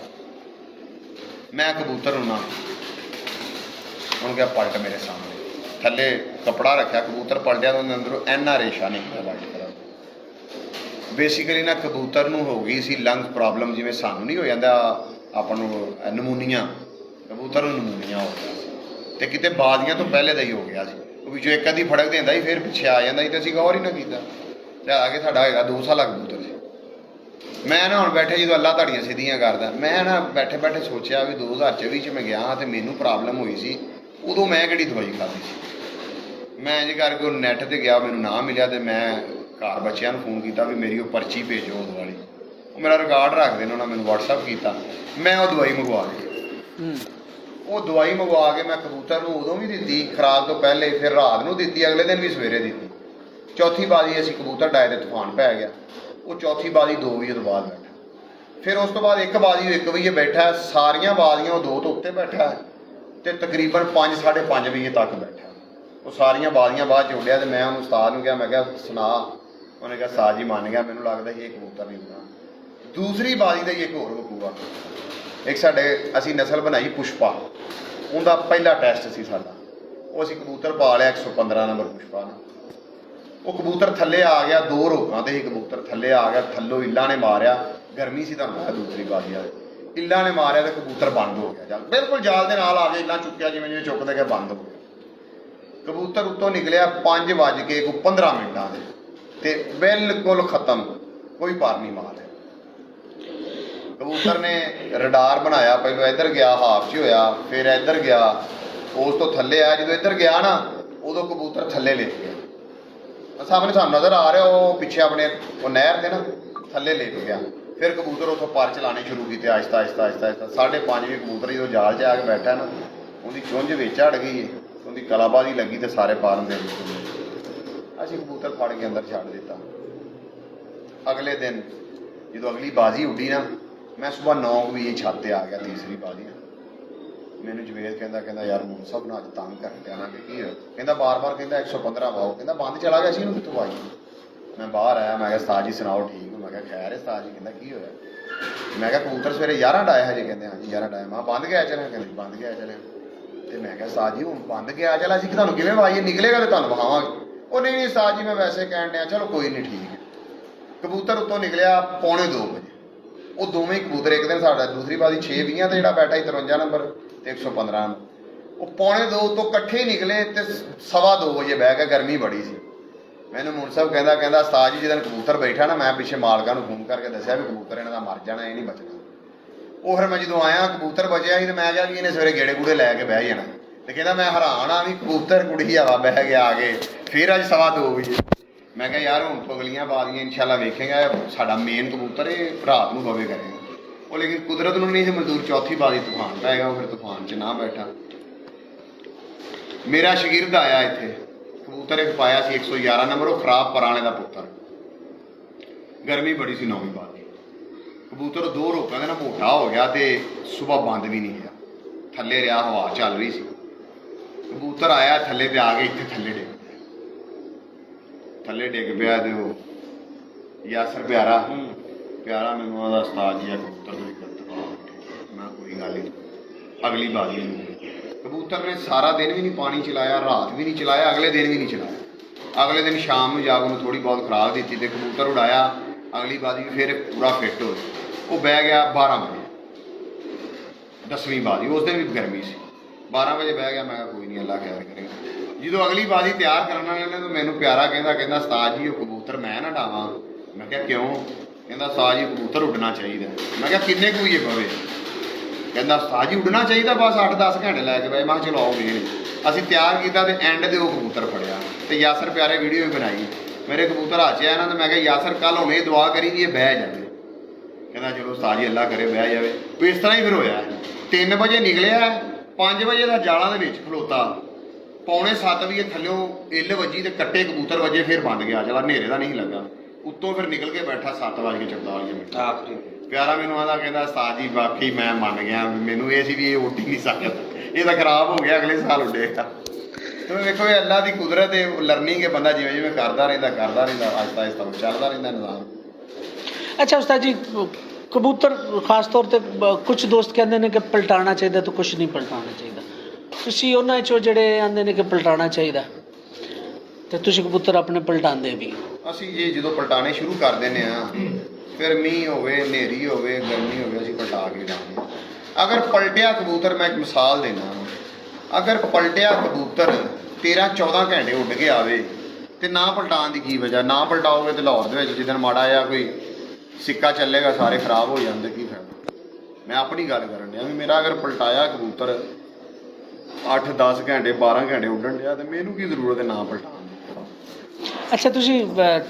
ਮੈਂ ਕਬੂਤਰ ਨੂੰ ਉਹਨੂੰ ਕਿਹਾ ਪਲਟ ਮੇਰੇ ਸਾਹਮਣੇ, ਥੱਲੇ ਕੱਪੜਾ ਰੱਖਿਆ, ਕਬੂਤਰ ਪਲਟਿਆ, ਉਹਦੇ ਅੰਦਰੋਂ ਐਨਾ ਰੇਸ਼ਾ ਨਿਕਲਿਆ ਵਾਈਟ ਕਲਰ। ਬੇਸਿਕਲੀ ਨਾ ਕਬੂਤਰ ਨੂੰ ਹੋ ਗਈ ਸੀ ਲੰਗਸ ਪ੍ਰੋਬਲਮ, ਜਿਵੇਂ ਸਾਨੂੰ ਨਹੀਂ ਹੋ ਜਾਂਦਾ ਆਪਾਂ ਨੂੰ ਨਮੂਨੀਆ, ਕਬੂਤਰ ਨੂੰ ਨਮੂਨੀਆ ਹੋ ਗਿਆ ਸੀ। ਤੇ ਕਿਤੇ ਬਾਜ਼ੀਆਂ ਤੋਂ ਪਹਿਲੇ ਦਾ ਹੀ ਹੋ ਗਿਆ ਸੀ, ਉਹ ਵਿੱਚੋਂ ਇੱਕ ਅੱਧੀ ਫੜਕ ਦਿੰਦਾ ਸੀ, ਫਿਰ ਪਿੱਛੇ ਆ ਜਾਂਦਾ ਸੀ, ਤੇ ਅਸੀਂ ਗੌਰ ਹੀ ਨਾ ਕੀਤਾ। ਤੇ ਆ ਕੇ ਸਾਡਾ ਹੈਗਾ 2 ਸਾਲਾ ਕਬੂਤਰ ਸੀ। ਮੈਂ ਨਾ ਹੁਣ ਬੈਠੇ ਜਦੋਂ ਅੱਲਾ ਤੁਹਾਡੀਆਂ ਸਿੱਧੀਆਂ ਕਰਦਾ, ਮੈਂ ਨਾ ਬੈਠੇ ਬੈਠੇ ਸੋਚਿਆ ਵੀ 2024 'ਚ ਮੈਂ ਗਿਆ ਤੇ ਮੈਨੂੰ ਪ੍ਰੋਬਲਮ ਹੋਈ ਸੀ, ਉਦੋਂ ਮੈਂ ਕਿਹੜੀ ਦਵਾਈ ਖਾਧੀ ਸੀ। ਮੈਂ ਇੰਝ ਕਰਕੇ ਉਹ ਨੈੱਟ 'ਤੇ ਗਿਆ, ਮੈਨੂੰ ਨਾ ਮਿਲਿਆ, ਤੇ ਮੈਂ ਘਰ ਬੱਚਿਆਂ ਨੂੰ ਫੋਨ ਕੀਤਾ ਵੀ ਮੇਰੀ ਉਹ ਪਰਚੀ ਭੇਜੋ ਉਹ ਦਵਾਈ। ਉਹ ਮੇਰਾ ਰਿਕਾਰਡ ਰੱਖਦੇ ਨੇ, ਉਹਨਾਂ ਮੈਨੂੰ WhatsApp ਕੀਤਾ, ਮੈਂ ਉਹ ਦਵਾਈ ਮੰਗਵਾ ਲਈ। ਉਹ ਦਵਾਈ ਮੰਗਵਾ ਕੇ ਮੈਂ ਕਬੂਤਰ ਨੂੰ ਉਦੋਂ ਵੀ ਦਿੱਤੀ ਖੁਰਾਕ ਤੋਂ ਪਹਿਲੇ, ਫਿਰ ਰਾਤ ਨੂੰ ਦਿੱਤੀ, ਅਗਲੇ ਦਿਨ ਵੀ ਸਵੇਰੇ ਦਿੱਤੀ। ਚੌਥੀ ਬਾਜ਼ੀ ਅਸੀਂ ਕਬੂਤਰ ਡਾਏ ਤੇ ਤੂਫਾਨ ਪੈ ਗਿਆ। ਉਹ ਚੌਥੀ ਬਾਜ਼ੀ 2 ਵਜੇ ਤੋਂ ਬਾਅਦ ਬੈਠਾ, ਫਿਰ ਉਸ ਤੋਂ ਬਾਅਦ ਇੱਕ ਬਾਜ਼ੀ 1 ਵਜੇ ਬੈਠਾ, ਸਾਰੀਆਂ ਬਾਜ਼ੀਆਂ ਉਹ 2 ਤੋਂ ਉੱਤੇ ਬੈਠਾ, ਤੇ ਤਕਰੀਬਨ 5-5:30 ਵਜੇ ਤੱਕ ਬੈਠਾ। ਉਹ ਸਾਰੀਆਂ ਬਾਜ਼ੀਆਂ ਬਾਅਦ 'ਚ ਉੱਡਿਆ, ਤੇ ਮੈਂ ਉਹਨੂੰ ਉਸਤਾਦ ਨੂੰ ਕਿਹਾ, ਮੈਂ ਕਿਹਾ ਸੁਣਾ। ਉਹਨੇ ਕਿਹਾ ਉਸਤਾਦ ਜੀ ਮੰਨ ਗਿਆ, ਮੈਨੂੰ ਲੱਗਦਾ ਇਹ ਕਬੂਤਰ ਨਹੀਂ ਉੱਡਣਾ। ਦੂਸਰੀ ਬਾਜ਼ੀ ਦਾ ਹੀ ਇੱਕ ਹੋਰ ਵਕੂਆ, ਇੱਕ ਅਸੀਂ ਨਸਲ ਬਣਾਈ ਪੁਸ਼ਪਾ, ਉਹਦਾ ਪਹਿਲਾ ਟੈਸਟ ਸੀ ਸਾਡਾ। ਉਹ ਅਸੀਂ ਕਬੂਤਰ ਪਾ ਲਿਆ 115 ਨੰਬਰ ਪੁਸ਼ਪਾ ਨਾਲ। ਉਹ ਕਬੂਤਰ ਥੱਲੇ ਆ ਗਿਆ, 2 ਰੋਕਾਂ ਤੇ ਹੀ ਕਬੂਤਰ ਥੱਲੇ ਆ ਗਿਆ, ਥੱਲੋਂ ਇੱਲਾਂ ਨੇ ਮਾਰਿਆ, ਗਰਮੀ ਸੀ ਤੁਹਾਨੂੰ ਪਤਾ ਦੂਸਰੀ ਬਾਜ਼ੀ ਵਾਲੇ, ਇੱਲਾਂ ਨੇ ਮਾਰਿਆ ਤੇ ਕਬੂਤਰ ਬੰਦ ਹੋ ਗਿਆ। ਜਾਲ ਬਿਲਕੁਲ ਜਾਲ ਦੇ ਨਾਲ ਆ ਗਿਆ, ਇੱਲਾਂ ਚੁੱਕਿਆ ਜਿਵੇਂ ਚੁੱਕਦਾ ਗਿਆ, ਬੰਦ ਹੋ ਗਿਆ। ਕਬੂਤਰ ਉੱਤੋਂ ਨਿਕਲਿਆ 5:15 ਤੇ ਬਿਲਕੁਲ ਖਤਮ, ਕੋਈ ਪਰ ਨਹੀਂ ਮਾਰ। ਕਬੂਤਰ ਨੇ ਰਡਾਰ ਬਣਾਇਆ, ਪਹਿਲਾਂ ਇੱਧਰ ਗਿਆ, ਹਾਫ 'ਚ ਹੋਇਆ, ਫਿਰ ਇੱਧਰ ਗਿਆ, ਉਸ ਤੋਂ ਥੱਲੇ ਆਇਆ। ਜਦੋਂ ਇੱਧਰ ਗਿਆ ਨਾ, ਉਦੋਂ ਕਬੂਤਰ ਥੱਲੇ ਲਿਪ ਗਿਆ। ਸਾਹਮਣੇ ਸਾਨੂੰ ਨਜ਼ਰ ਆ ਰਿਹਾ, ਉਹ ਪਿੱਛੇ ਆਪਣੇ ਉਹ ਨਹਿਰ ਦੇ ਨਾ ਥੱਲੇ ਲਿਪ ਗਿਆ। ਫਿਰ ਕਬੂਤਰ ਉੱਥੋਂ ਪਰ ਚਲਾਉਣੇ ਸ਼ੁਰੂ ਕੀਤੇ, ਆਹਿਸਤਾ ਆਹਿਸਤਾ ਆਹਿਸਤਾ ਆਹਿਸਤਾ। 5:30 ਵਜੇ ਕਬੂਤਰ ਜਦੋਂ ਜਾਲ 'ਚ ਆ ਕੇ ਬੈਠਾ ਨਾ, ਉਹਦੀ ਚੁੰਝ ਵਿੱਚ ਅੜ ਗਈ, ਉਹਦੀ ਕਲਾਬਾਜ਼ੀ ਲੱਗੀ, ਤੇ ਸਾਰੇ ਪਾਰਨ ਦੇ ਵਿੱਚ ਅਸੀਂ ਕਬੂਤਰ ਫੜ ਕੇ ਅੰਦਰ ਛੱਡ ਦਿੱਤਾ। ਅਗਲੇ ਦਿਨ ਜਦੋਂ ਅਗਲੀ ਬਾਜ਼ੀ ਉੱਡੀ ਨਾ, ਮੈਂ ਸੁਬਾਹ 9 ਵਜੇ ਛੱਤ 'ਤੇ ਆ ਗਿਆ, ਤੀਸਰੀ ਬਾਜ਼ੀ। ਮੈਨੂੰ ਜਵੇਦ ਕਹਿੰਦਾ ਯਾਰ ਮੂਨ ਸਾਹਿਬ ਨਾਲ ਅੱਜ ਤੰਗ ਕਰ ਗਿਆ ਨਾ, ਕਿ ਕੀ ਹੋਇਆ? ਕਹਿੰਦਾ ਬਾਰ-ਬਾਰ ਕਹਿੰਦਾ 115 ਵਾਓ, ਕਹਿੰਦਾ ਬੰਦ ਚਲਾ ਗਿਆ ਸੀ, ਇਹਨੂੰ ਕਿੱਥੋਂ ਆਈ? ਮੈਂ ਬਾਹਰ ਆਇਆ, ਮੈਂ ਕਿਹਾ ਉਸਤਾਦ ਜੀ ਸੁਣਾਓ ਠੀਕ ਹੋ? ਮੈਂ ਕਿਹਾ ਖੈਰ ਹੈ ਉਸਤਾਦ ਜੀ। ਕਹਿੰਦਾ ਕੀ ਹੋਇਆ? ਮੈਂ ਕਿਹਾ ਕਬੂਤਰ ਸਵੇਰੇ 11 ਡਾਇਆ ਹਜੇ? ਕਹਿੰਦੇ ਹਾਂਜੀ 11 ਡਾਇਆ। ਮੈਂ ਬੰਦ ਗਿਆ ਚਲਿਆ? ਕਹਿੰਦੇ ਬੰਦ ਗਿਆ ਚਲਿਆ। ਤੇ ਮੈਂ ਕਿਹਾ ਉਸਤਾਦ ਜੀ ਹੁਣ ਬੰਦ ਗਿਆ ਚਲਾ, ਅਸੀਂ ਤੁਹਾਨੂੰ ਕਿਵੇਂ ਆਵਾਈਏ? ਨਿਕਲੇਗਾ ਤੇ ਤੁਹਾਨੂੰ ਵਿਖਾਵਾਂਗੇ। ਉਹ ਨਹੀਂ ਉਸਤਾਦ ਜੀ ਮੈਂ ਵੈਸੇ ਕਹਿਣ ਡਿਆ, ਚਲੋ ਕੋਈ ਨਹੀਂ ਠੀਕ ਹੈ। ਕਬੂਤਰ ਉੱਤੋਂ ਨਿਕਲਿਆ 2:45 ਵਜੇ। ਉਹ ਦੋਵੇਂ ਹੀ ਕਬੂਤਰ, ਇੱਕ ਦਿਨ ਸਾਡਾ ਦੂਸਰੀ ਬਾਜ਼ੀ 6:20 ਤੇ ਜਿਹੜਾ ਬੈਠਾ ਸੀ 53 ਨੰਬਰ ਤੇ 115 ਨੰਬਰ, ਉਹ 2:45 ਤੋਂ ਇਕੱਠੇ ਹੀ ਨਿਕਲੇ ਤੇ 2:15 ਵਜੇ ਬਹਿ ਕੇ, ਗਰਮੀ ਬੜੀ ਸੀ। ਮੈਨੂੰ ਮੁੰਡ ਸਾਹਿਬ ਕਹਿੰਦਾ ਉਸਤਾਦ ਜੀ ਜਦੋਂ ਕਬੂਤਰ ਬੈਠਾ ਨਾ, ਮੈਂ ਪਿੱਛੇ ਮਾਲਕਾਂ ਨੂੰ ਫੋਨ ਕਰਕੇ ਦੱਸਿਆ ਵੀ ਕਬੂਤਰ ਇਹਨਾਂ ਦਾ ਮਰ ਜਾਣਾ, ਇਹ ਨਹੀਂ ਬਚਣਾ। ਉਹ ਫਿਰ ਮੈਂ ਜਦੋਂ ਆਇਆ ਕਬੂਤਰ ਬਚਿਆ ਸੀ ਤੇ ਮੈਂ ਕਿਹਾ ਵੀ ਇਹਨੇ ਸਵੇਰੇ ਗੇੜੇ ਗੂੜੇ ਲੈ ਕੇ ਬਹਿ ਜਾਣਾ। ਤੇ ਕਹਿੰਦਾ ਮੈਂ ਹੈਰਾਨ ਆ ਵੀ ਕਬੂਤਰ ਕੁੜੀ ਹਵਾ ਬਹਿ ਗਿਆ ਆ ਕੇ। ਫਿਰ ਅੱਜ 2:15 ਵਜੇ ਮੈਂ ਕਿਹਾ ਯਾਰ ਹੁਣ ਪਗਲੀਆਂ ਪਾ ਦੀਆਂ, ਇਨਸ਼ਾਅੱਲਾ ਵੇਖੇਗਾ ਸਾਡਾ ਮੇਨ ਕਬੂਤਰ ਇਹ ਰਾਤ ਨੂੰ ਪਵੇ ਕਰੇਗਾ। ਉਹ ਲੇਕਿਨ ਕੁਦਰਤ ਨੂੰ ਨਹੀਂ ਸੀ ਮਨਜ਼ੂਰ, ਚੌਥੀ ਬਾਜ਼ੀ ਤੂਫਾਨ ਪੈ ਗਿਆ, ਉਹ ਫਿਰ ਤੂਫਾਨ 'ਚ ਨਾ ਬੈਠਾ। ਮੇਰਾ ਸ਼ਾਗਿਰਦ ਆਇਆ ਇੱਥੇ, ਕਬੂਤਰ ਇੱਕ ਪਾਇਆ ਸੀ 111 ਨੰਬਰ, ਉਹ ਖਰਾਬ ਪਰਾਣੇ ਦਾ ਪੁੱਤਰ। ਗਰਮੀ ਬੜੀ ਸੀ 9ਵੀਂ ਬਾਜ਼ੀ, ਕਬੂਤਰ 2 ਰੋਕਾਂ ਦੇ ਨਾਲ ਮੋਟਾ ਹੋ ਗਿਆ ਤੇ ਸੁਬਾਹ ਬੰਦ ਵੀ ਨਹੀਂ ਗਿਆ, ਥੱਲੇ ਰਿਹਾ, ਹਵਾ ਚੱਲ ਰਹੀ ਸੀ। ਕਬੂਤਰ ਆਇਆ ਥੱਲੇ ਤੇ ਆ ਕੇ ਇੱਥੇ ਥੱਲੇ ਡਿੱਗ ਪਿਆ ਤੇ ਉਹ ਯਾਸਰ ਪਿਆਰਾ ਮੈਨੂੰ ਉਹਦਾ ਉਸਤਾਦ ਜੀ ਆ ਕਬੂਤਰ ਨੂੰ ਮੈਂ ਕੋਈ ਗੱਲ ਨਹੀਂ। ਅਗਲੀ ਬਾਜ਼ੀ ਨੂੰ ਕਬੂਤਰ ਨੇ ਸਾਰਾ ਦਿਨ ਵੀ ਨਹੀਂ ਪਾਣੀ ਚਲਾਇਆ, ਰਾਤ ਵੀ ਨਹੀਂ ਚਲਾਇਆ, ਅਗਲੇ ਦਿਨ ਵੀ ਨਹੀਂ ਚਲਾਇਆ। ਅਗਲੇ ਦਿਨ ਸ਼ਾਮ ਨੂੰ ਜਾ ਕੇ ਉਹਨੂੰ ਥੋੜ੍ਹੀ ਬਹੁਤ ਖੁਰਾਕ ਦਿੱਤੀ ਤੇ ਕਬੂਤਰ ਉਡਾਇਆ। ਅਗਲੀ ਬਾਜ਼ੀ ਫਿਰ ਪੂਰਾ ਫਿੱਟ ਹੋ ਉਹ ਬਹਿ ਗਿਆ 12 ਵਜੇ, 10ਵੀਂ ਬਾਜ਼ੀ। ਉਸ ਦਿਨ ਵੀ ਗਰਮੀ ਸੀ, 12 ਵਜੇ ਬਹਿ ਗਿਆ। ਮੈਂ ਕਿਹਾ ਕੋਈ ਨਹੀਂ, ਅੱਲਾ ਖੈਰ ਕਰੇਗਾ। ਜਦੋਂ ਅਗਲੀ ਬਾਜ਼ੀ ਤਿਆਰ ਕਰਨ ਵਾਲੇ ਨੇ ਤਾਂ ਮੈਨੂੰ ਪਿਆਰਾ ਕਹਿੰਦਾ ਉਸਤਾਦ ਜੀ ਉਹ ਕਬੂਤਰ ਮੈਂ ਨਾ ਡਾਵਾਂ। ਮੈਂ ਕਿਹਾ ਕਿਉਂ? ਕਹਿੰਦਾ ਉਸਤਾਦ ਜੀ ਕਬੂਤਰ ਉੱਡਣਾ ਚਾਹੀਦਾ। ਮੈਂ ਕਿਹਾ ਕਿੰਨੇ ਕੁ ਵਜੇ ਪਵੇ? ਕਹਿੰਦਾ ਉਸਤਾਦ ਜੀ ਉੱਡਣਾ ਚਾਹੀਦਾ, ਬਸ 8-10 ਘੰਟੇ ਲੈ ਕੇ ਪਏ। ਮੈਂ ਕਿਹਾ ਚਲੋ ਆਓ ਵੇਖ। ਅਸੀਂ ਤਿਆਰ ਕੀਤਾ ਤੇ ਐਂਡ ਦੇ ਉਹ ਕਬੂਤਰ ਫੜਿਆ ਤੇ ਯਾਸਰ ਪਿਆਰੇ ਵੀਡੀਓ ਵੀ ਬਣਾਈ। ਮੇਰੇ ਕਬੂਤਰ ਹੱਥ 'ਚ ਆਇਆ ਨਾ ਤੇ ਮੈਂ ਕਿਹਾ ਯਾਸਰ ਕੱਲ੍ਹ ਹੁਣ ਇਹ ਦੁਆ ਕਰੀ ਕਿ ਇਹ ਬਹਿ ਜਾਵੇ। ਕਹਿੰਦਾ ਚਲੋ ਉਸਤਾਦ ਜੀ ਅੱਲਾ ਕਰੇ ਬਹਿ ਜਾਵੇ। ਕੋਈ ਇਸ ਤਰ੍ਹਾਂ ਹੀ ਫਿਰ ਹੋਇਆ। 3 ਵਜੇ ਨਿਕਲਿਆ, 5 ਵਜੇ ਦਾ ਜਾਲਾਂ ਦੇ ਵਿੱਚ ਖਲੋਤਾ, 6:45 ਵਜੇ ਥੱਲਿਓਂ ਇੱਲ ਵੱਜੀ ਤੇ ਕੱਟੇ ਕਬੂਤਰ ਵਜੇ, ਫਿਰ ਬੰਦ ਗਿਆ। ਚਲਾ ਹਨੇਰੇ ਦਾ ਨਹੀਂ ਲੱਗਾ। ਉੱਤੋਂ ਫਿਰ ਨਿਕਲ ਕੇ ਬੈਠਾ 7:44 ਮਿੰਟ ਆਖਰੀ। ਪਿਆਰਾ ਮੈਨੂੰ ਆਂਦਾ ਕਹਿੰਦਾ ਉਸਤਾਦ ਜੀ ਵਾਕਈ ਮੈਂ ਮੰਨ ਗਿਆ, ਮੈਨੂੰ ਇਹ ਸੀ ਵੀ ਇਹ ਉੱਡ ਹੀ ਨਹੀਂ ਸਕਦਾ, ਇਹ ਤਾਂ ਖਰਾਬ ਹੋ ਗਿਆ, ਅਗਲੇ ਸਾਲ ਉੱਡੇਗਾ। ਤੇ ਵੇਖੋ ਇਹ ਅੱਲਾ ਦੀ ਕੁਦਰਤ ਹੈ, ਲਰਨਿੰਗ ਹੈ। ਬੰਦਾ ਜਿਵੇਂ ਜਿਵੇਂ ਕਰਦਾ ਰਹਿੰਦਾ ਆਹਿਸਤਾ ਆਹਿਸਤਾ ਚੱਲਦਾ ਰਹਿੰਦਾ ਨਿਜ਼ਾਮ। अच्छा उस्ताद जी, कबूतर खास तौर पर कुछ दोस्त कहते हैं कि पलटाना चाहिए तो कुछ नहीं पलटाना चाहिए। ਤੁਸੀਂ ਉਹਨਾਂ ਚੋਂ ਜਿਹੜੇ ਆਂਦੇ ਨੇ ਕਿ ਪਲਟਾਣਾ ਚਾਹੀਦਾ ਤੇ ਤੁਸੀਂ ਕਬੂਤਰ ਆਪਣੇ ਪਲਟਾਉਂਦੇ ਵੀ? ਅਸੀਂ ਜੀ ਜਦੋਂ ਪਲਟਾਣੇ ਸ਼ੁਰੂ ਕਰ ਦਿੰਦੇ ਆ, ਫਿਰ ਮੀਂਹ ਹੋਵੇ, ਹਨੇਰੀ ਹੋਵੇ, ਗਰਮੀ ਹੋਵੇ, ਅਸੀਂ ਪਲਟਾ ਕੇ ਡਾਂਗੇ। ਅਗਰ ਪਲਟਿਆ ਕਬੂਤਰ, ਮੈਂ ਇੱਕ ਮਿਸਾਲ ਦੇਣਾ, ਅਗਰ ਪਲਟਿਆ ਕਬੂਤਰ 13-14 ਘੰਟੇ ਉੱਡ ਕੇ ਆਵੇ ਤੇ ਨਾ ਪਲਟਾਉਣ ਦੀ ਕੀ ਵਜ੍ਹਾ? ਨਾ ਪਲਟਾਓਗੇ ਤੇ ਲਾਹੌਰ ਦੇ ਵਿੱਚ ਜਿੱਦਣ ਮਾੜਾ ਜਿਹਾ ਕੋਈ ਸਿੱਕਾ ਚੱਲੇਗਾ ਸਾਰੇ ਖਰਾਬ ਹੋ ਜਾਂਦੇ, ਕੀ ਫਾਇਦਾ? ਮੈਂ ਆਪਣੀ ਗੱਲ ਕਰਨ ਡਿਆ ਵੀ ਮੇਰਾ ਅਗਰ ਪਲਟਾਇਆ ਕਬੂਤਰ 8-10 ਘੰਟੇ 12 ਘੰਟੇ ਉੱਡਣ ਡਿਆ ਤੇ ਮੈਨੂੰ ਕੀ ਜ਼ਰੂਰਤ ਹੈ ਨਾ ਪਲਟਾਉਣ ਦੀ? ਅੱਛਾ, ਤੁਸੀਂ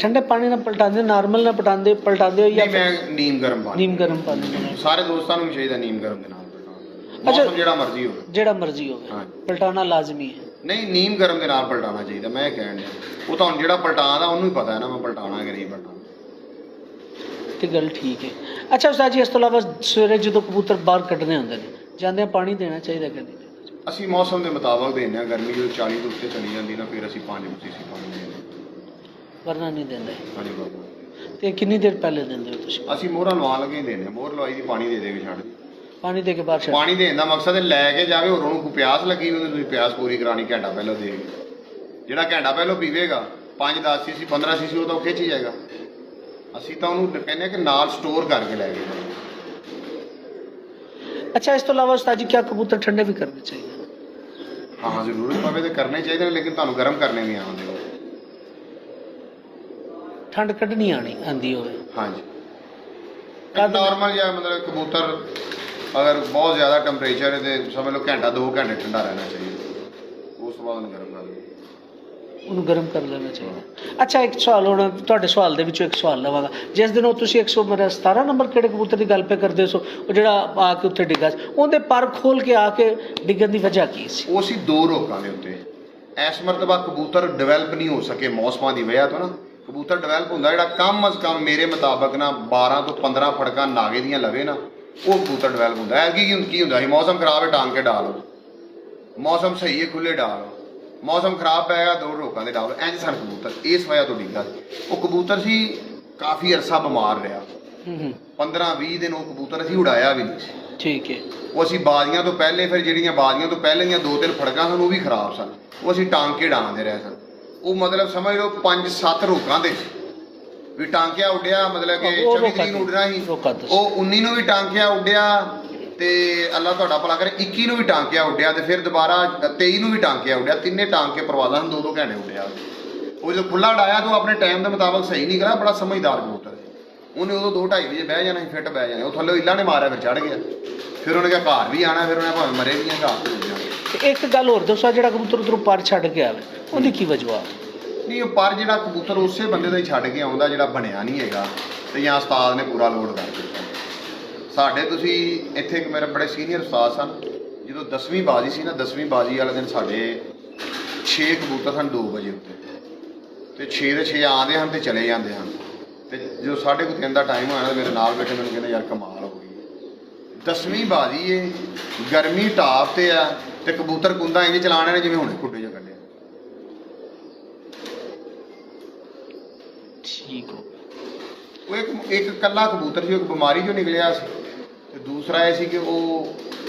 ਠੰਡੇ ਪਾਣੀ ਨਾਲ ਪਲਟਾਉਂਦੇ, ਨਾਰਮਲ ਨਾਲ ਪਲਟਾਉਂਦੇ ਹੋ ਜਾਂ ਮੈਂ ਨੀਮ ਗਰਮ ਪਾਣੀ ਨਾਲ? ਸਾਰੇ ਦੋਸਤਾਂ ਨੂੰ ਵੀ ਚਾਹੀਦਾ ਨੀਮ ਗਰਮ ਦੇ ਨਾਲ ਪਲਟਾਉਣਾ। ਮੌਸਮ ਜਿਹੜਾ ਮਰਜ਼ੀ ਹੋਵੇ ਪਲਟਾਉਣਾ ਲਾਜ਼ਮੀ ਹੈ। ਨਹੀਂ, ਨੀਮ ਗਰਮ ਦੇ ਨਾਲ ਪਲਟਾਉਣਾ ਚਾਹੀਦਾ। ਮੈਂ ਇਹ ਕਹਿਣ ਡਿਆ, ਉਹ ਤਾਂ ਹੁਣ ਜਿਹੜਾ ਪਲਟਾਉਂਦਾ ਉਹਨੂੰ ਹੀ ਪਤਾ ਹੈ ਨਾ ਮੈਂ ਪਲਟਾਉਣਾ ਕਿ ਨਹੀਂ ਪਲਟਾਉਣਾ। ਤੇ ਗੱਲ ਠੀਕ ਹੈ। ਅੱਛਾ ਉਸਤਾਦ ਜੀ, ਇਸ ਤੋਂ ਇਲਾਵਾ ਸਵੇਰੇ ਜਦੋਂ ਕਬੂਤਰ ਬਾਹਰ ਕੱਢਣੇ ਹੁੰਦੇ ਨੇ, ਜਾਂਦਿਆਂ ਪਾਣੀ ਦੇਣਾ ਚਾਹੀਦਾ ਕਿ ਨਹੀਂ? ਅਸੀਂ ਮੌਸਮ ਦੇ ਮੁਤਾਬਕ ਦਿੰਦੇ ਹਾਂ। ਗਰਮੀ ਜਦੋਂ 40 ਤੋਂ ਉੱਤੇ ਚਲੀ ਜਾਂਦੀ ਨਾ, ਫਿਰ ਅਸੀਂ 5 cc ਪਾਣੀ ਦਿੰਦੇ, ਵਰਨਾ ਨਹੀਂ ਦਿੰਦੇ। ਹਾਂਜੀ ਬਾਬਾ। ਤੇ ਕਿੰਨੀ ਦੇਰ ਪਹਿਲੇ ਦਿੰਦੇ ਹੋ ਤੁਸੀਂ? ਅਸੀਂ ਮੋਹਰਾਂ ਲਵਾ ਲਗੇ ਹੀ ਦਿੰਦੇ ਹਾਂ। ਮੋਹਰ ਲਵਾਈ ਦੀ ਪਾਣੀ ਦੇ ਕੇ ਛੱਡ ਦੀ। ਪਾਣੀ ਦੇ ਕੇ ਬਾਹਰ ਛੱਡ? ਪਾਣੀ ਦੇਣ ਦਾ ਮਕਸਦ ਹੈ ਲੈ ਕੇ ਜਾਵੇ, ਹੋਰ ਉਹਨੂੰ ਕੋਈ ਪਿਆਸ ਲੱਗੀ ਉਹਨੂੰ ਤੁਸੀਂ ਪਿਆਸ ਪੂਰੀ ਕਰਾਣੀ, ਘੰਟਾ ਪਹਿਲਾਂ ਦੇ ਕੇ। ਜਿਹੜਾ ਘੰਟਾ ਪਹਿਲਾਂ ਪੀਵੇਗਾ 5-10 cc 15 cc ਉਹ ਤਾਂ ਖਿੱਚ ਹੀ ਜਾਏਗਾ। ਅਸੀਂ ਤਾਂ ਉਹਨੂੰ ਕਹਿੰਦੇ ਕਿ ਨਾਲ ਸਟੋਰ ਕਰਕੇ ਲੈ ਕੇ ਜਾਓ। ਅੱਛਾ, ਇਸ ਤੋਂ ਇਲਾਵਾ ਉਸਤਾਦ ਜੀ ਕਿਆ ਕਬੂਤਰ ਠੰਡੇ ਵੀ ਕਰਨੇ ਚਾਹੀਦੇ? ਹਾਂ, ਜ਼ਰੂਰਤ ਪਵੇ ਤਾਂ ਕਰਨੇ ਚਾਹੀਦੇ ਨੇ, ਲੇਕਿਨ ਤੁਹਾਨੂੰ ਗਰਮ ਕਰਨੇ ਵੀ ਆਉਂਦੇ ਹੋ। ਠੰਡ ਕੱਢਣੀ ਆਉਂਦੀ ਹੋਵੇ? ਹਾਂਜੀ, ਨਾਰਮਲ ਜਿਹਾ ਮਤਲਬ ਕਬੂਤਰ ਅਗਰ ਬਹੁਤ ਜ਼ਿਆਦਾ ਟੈਂਪਰੇਚਰ ਹੈ ਤੇ ਸਮਝ ਲਓ ਘੰਟਾ 2 ਘੰਟੇ ਠੰਡਾ ਰਹਿਣਾ ਚਾਹੀਦਾ, ਉਸ ਤੋਂ ਬਾਅਦ ਉਹਨੂੰ ਗਰਮ ਕਰ ਲੈਣਾ ਚਾਹੀਦਾ। ਅੱਛਾ, ਇੱਕ ਸਵਾਲ ਹੁਣ ਤੁਹਾਡੇ ਸਵਾਲ ਦੇ ਵਿੱਚੋਂ ਇੱਕ ਸਵਾਲ ਲਵਾਂਗਾ। ਜਿਸ ਦਿਨ ਉਹ ਤੁਸੀਂ 117 ਨੰਬਰ ਕਿਹੜੇ ਕਬੂਤਰ ਦੀ ਗੱਲ ਪੇ ਕਰਦੇ ਸੋ, ਉਹ ਜਿਹੜਾ ਆ ਕੇ ਉੱਥੇ ਡਿੱਗਾ ਸੀ, ਉਹਦੇ ਪਰ ਖੋਲ ਕੇ ਆ ਕੇ ਡਿੱਗਣ ਦੀ ਵਜ੍ਹਾ ਕੀ ਸੀ? ਉਹ ਸੀ 2 ਰੋਕਾਂ ਦੇ ਉੱਤੇ। ਇਸ ਮਰਤਬਾ ਕਬੂਤਰ ਡਿਵੈਲਪ ਨਹੀਂ ਹੋ ਸਕੇ ਮੌਸਮਾਂ ਦੀ ਵਜ੍ਹਾ ਤੋਂ ਨਾ। ਕਬੂਤਰ ਡਿਵੈਲਪ ਹੁੰਦਾ ਜਿਹੜਾ ਕਮ ਅਜ਼ ਕਮ ਮੇਰੇ ਮੁਤਾਬਕ ਨਾ 12 ਤੋਂ 15 ਫੜਕਾਂ ਨਾਗੇ ਦੀਆਂ ਲਵੇ ਨਾ, ਉਹ ਕਬੂਤਰ ਡਿਵੈਲਪ ਹੁੰਦਾ। ਐਤਕੀ ਕੀ ਹੁੰਦਾ ਸੀ, ਮੌਸਮ ਖਰਾਬ ਹੈ ਟਾਂਗ ਕੇ ਡਾਲੋ, ਮੌਸਮ ਸਹੀ ਹੈ ਖੁੱਲੇ ਡਾਲੋ, ਮੌਸਮ ਖਰਾਬ ਪੈ ਗਿਆ 2 ਰੋਕਾਂ ਦੇ ਡਾਲੋ। ਇੰਝ ਸਨ ਕਬੂਤਰ, ਇਸ ਵਜ੍ਹਾ ਤੋਂ ਡਿੱਗਾ। ਉਹ ਕਬੂਤਰ ਸੀ ਕਾਫੀ ਅਰਸਾ ਬਿਮਾਰ ਰਿਹਾ, 15-20 ਦਿਨ ਉਹ ਕਬੂਤਰ ਅਸੀਂ ਉਡਾਇਆ ਵੀ ਨਹੀਂ ਸੀ। ਠੀਕ ਹੈ। ਉਹ ਅਸੀਂ ਬਾਜ਼ੀਆਂ ਤੋਂ ਪਹਿਲੇ, ਫਿਰ ਜਿਹੜੀਆਂ ਬਾਜ਼ੀਆਂ ਤੋਂ ਪਹਿਲੇ ਦੀਆਂ 2-3 ਫੜਕਾਂ ਸਨ ਉਹ ਵੀ ਖਰਾਬ ਸਨ, ਉਹ ਅਸੀਂ ਟਾਂਗ ਕੇ ਡਾਂਦੇ ਰਹੇ ਸਨ। ਉਹ ਮਤਲਬ ਸਮਝ ਲਓ 5-7 ਰੋਕਾਂ ਦੇ ਵੀ ਟਾਂਕਿਆ ਉੱਡਿਆ, ਮਤਲਬ ਕਿ 24 ਤਰੀਕ ਨੂੰ ਉੱਡਣਾ ਸੀ, ਉਹ 19 ਨੂੰ ਵੀ ਟਾਂਕਿਆ ਉੱਡਿਆ, ਤੇ ਅੱਲਾ ਤੁਹਾਡਾ ਭਲਾ ਕਰੇ 21 ਨੂੰ ਵੀ ਟਾਂਕਿਆ ਉੱਡਿਆ, ਤੇ ਫਿਰ ਦੁਬਾਰਾ 23 ਨੂੰ ਵੀ ਟਾਂਕਿਆ ਉੱਡਿਆ। ਤਿੰਨੇ ਟਾਂਕੇ ਪਰਵਾਜ਼ਾਂ 2-2 ਘੰਟੇ ਉੱਡਿਆ। ਉਹ ਜਦੋਂ ਖੁੱਲਾ ਉਡਾਇਆ ਤਾਂ ਉਹ ਆਪਣੇ ਟਾਈਮ ਦੇ ਮੁਤਾਬਕ ਸਹੀ ਨਹੀਂ ਕਰਾ, ਬੜਾ ਸਮਝਦਾਰ ਕਬੂਤਰ ਹੈ। ਉਹਨੇ ਉਦੋਂ 2-2:30 ਵਜੇ ਬਹਿ ਜਾਣਾ ਸੀ, ਫਿੱਟ ਬਹਿ ਜਾਣਾ। ਉਹ ਥੱਲੇ ਇੱਲਾਂ ਨੇ ਮਾਰਿਆ, ਫਿਰ ਚੜ੍ਹ ਗਿਆ। ਫਿਰ ਉਹਨੇ ਕਿਹਾ ਘਰ ਵੀ ਆਉਣਾ, ਫਿਰ ਉਹਨੇ ਭਾਵੇਂ ਮਰੇ ਵੀ ਆ ਘਰ ਵੀ ਜਾਣਾ। ਇੱਕ ਗੱਲ ਹੋਰ ਦੱਸੋ, ਜਿਹੜਾ ਕਬੂਤਰ ਉੱਧਰੋਂ ਪਰ ਛੱਡ ਕੇ ਆਵੇ ਉਹਦੀ ਕੀ ਵਜ੍ਹਾ? ਨਹੀਂ, ਉਹ ਪਰ ਜਿਹੜਾ ਕਬੂਤਰ ਉਸੇ ਬੰਦੇ ਦਾ ਹੀ ਛੱਡ ਕੇ ਆਉਂਦਾ ਜਿਹੜਾ ਬਣਿਆ ਨਹੀਂ ਹੈਗਾ, ਤੇ ਜਾਂ ਉਸਤਾਦ ਨੇ ਪੂਰਾ ਲੋਡ ਕਰ ਦਿੱਤਾ। ਸਾਡੇ ਤੁਸੀਂ ਇੱਥੇ ਇੱਕ ਮੇਰੇ ਬੜੇ ਸੀਨੀਅਰ ਉਸਤਾਦ ਸਨ, ਜਦੋਂ 10ਵੀਂ ਬਾਜ਼ੀ ਸੀ ਨਾ, 10ਵੀਂ ਬਾਜ਼ੀ ਵਾਲੇ ਦਿਨ ਸਾਡੇ 6 ਕਬੂਤਰ ਸਨ 2 ਵਜੇ ਉੱਤੇ, ਤੇ 6 ਦੇ 6 ਆਉਂਦੇ ਹਨ ਤੇ ਚਲੇ ਜਾਂਦੇ ਹਨ। ਤੇ ਜਦੋਂ 3:30 ਦਾ ਟਾਈਮ ਹੋਇਆ ਨਾ, ਮੇਰੇ ਨਾਲ ਬੈਠੇ ਮੈਨੂੰ ਕਹਿੰਦੇ ਯਾਰ ਕਮਾਲ ਹੋ ਗਈ, 10ਵੀਂ ਬਾਜ਼ੀ ਏ, ਗਰਮੀ ਟਾਪ ਤੇ ਆ, ਤੇ ਕਬੂਤਰ ਕੁੰਦਾ ਇੰਜ ਚਲਾਣੇ ਨੇ ਜਿਵੇਂ ਹੁਣੇ ਖੁੱਡੇ ਜਿਹਾ ਕੱਢਿਆ। ਠੀਕ ਹੋ। ਉਹ ਇੱਕ ਇਕੱਲਾ ਕਬੂਤਰ ਸੀ, ਇੱਕ ਬਿਮਾਰੀ ਚੋਂ ਨਿਕਲਿਆ ਸੀ, ਤੇ ਦੂਸਰਾ ਇਹ ਸੀ ਕਿ ਉਹ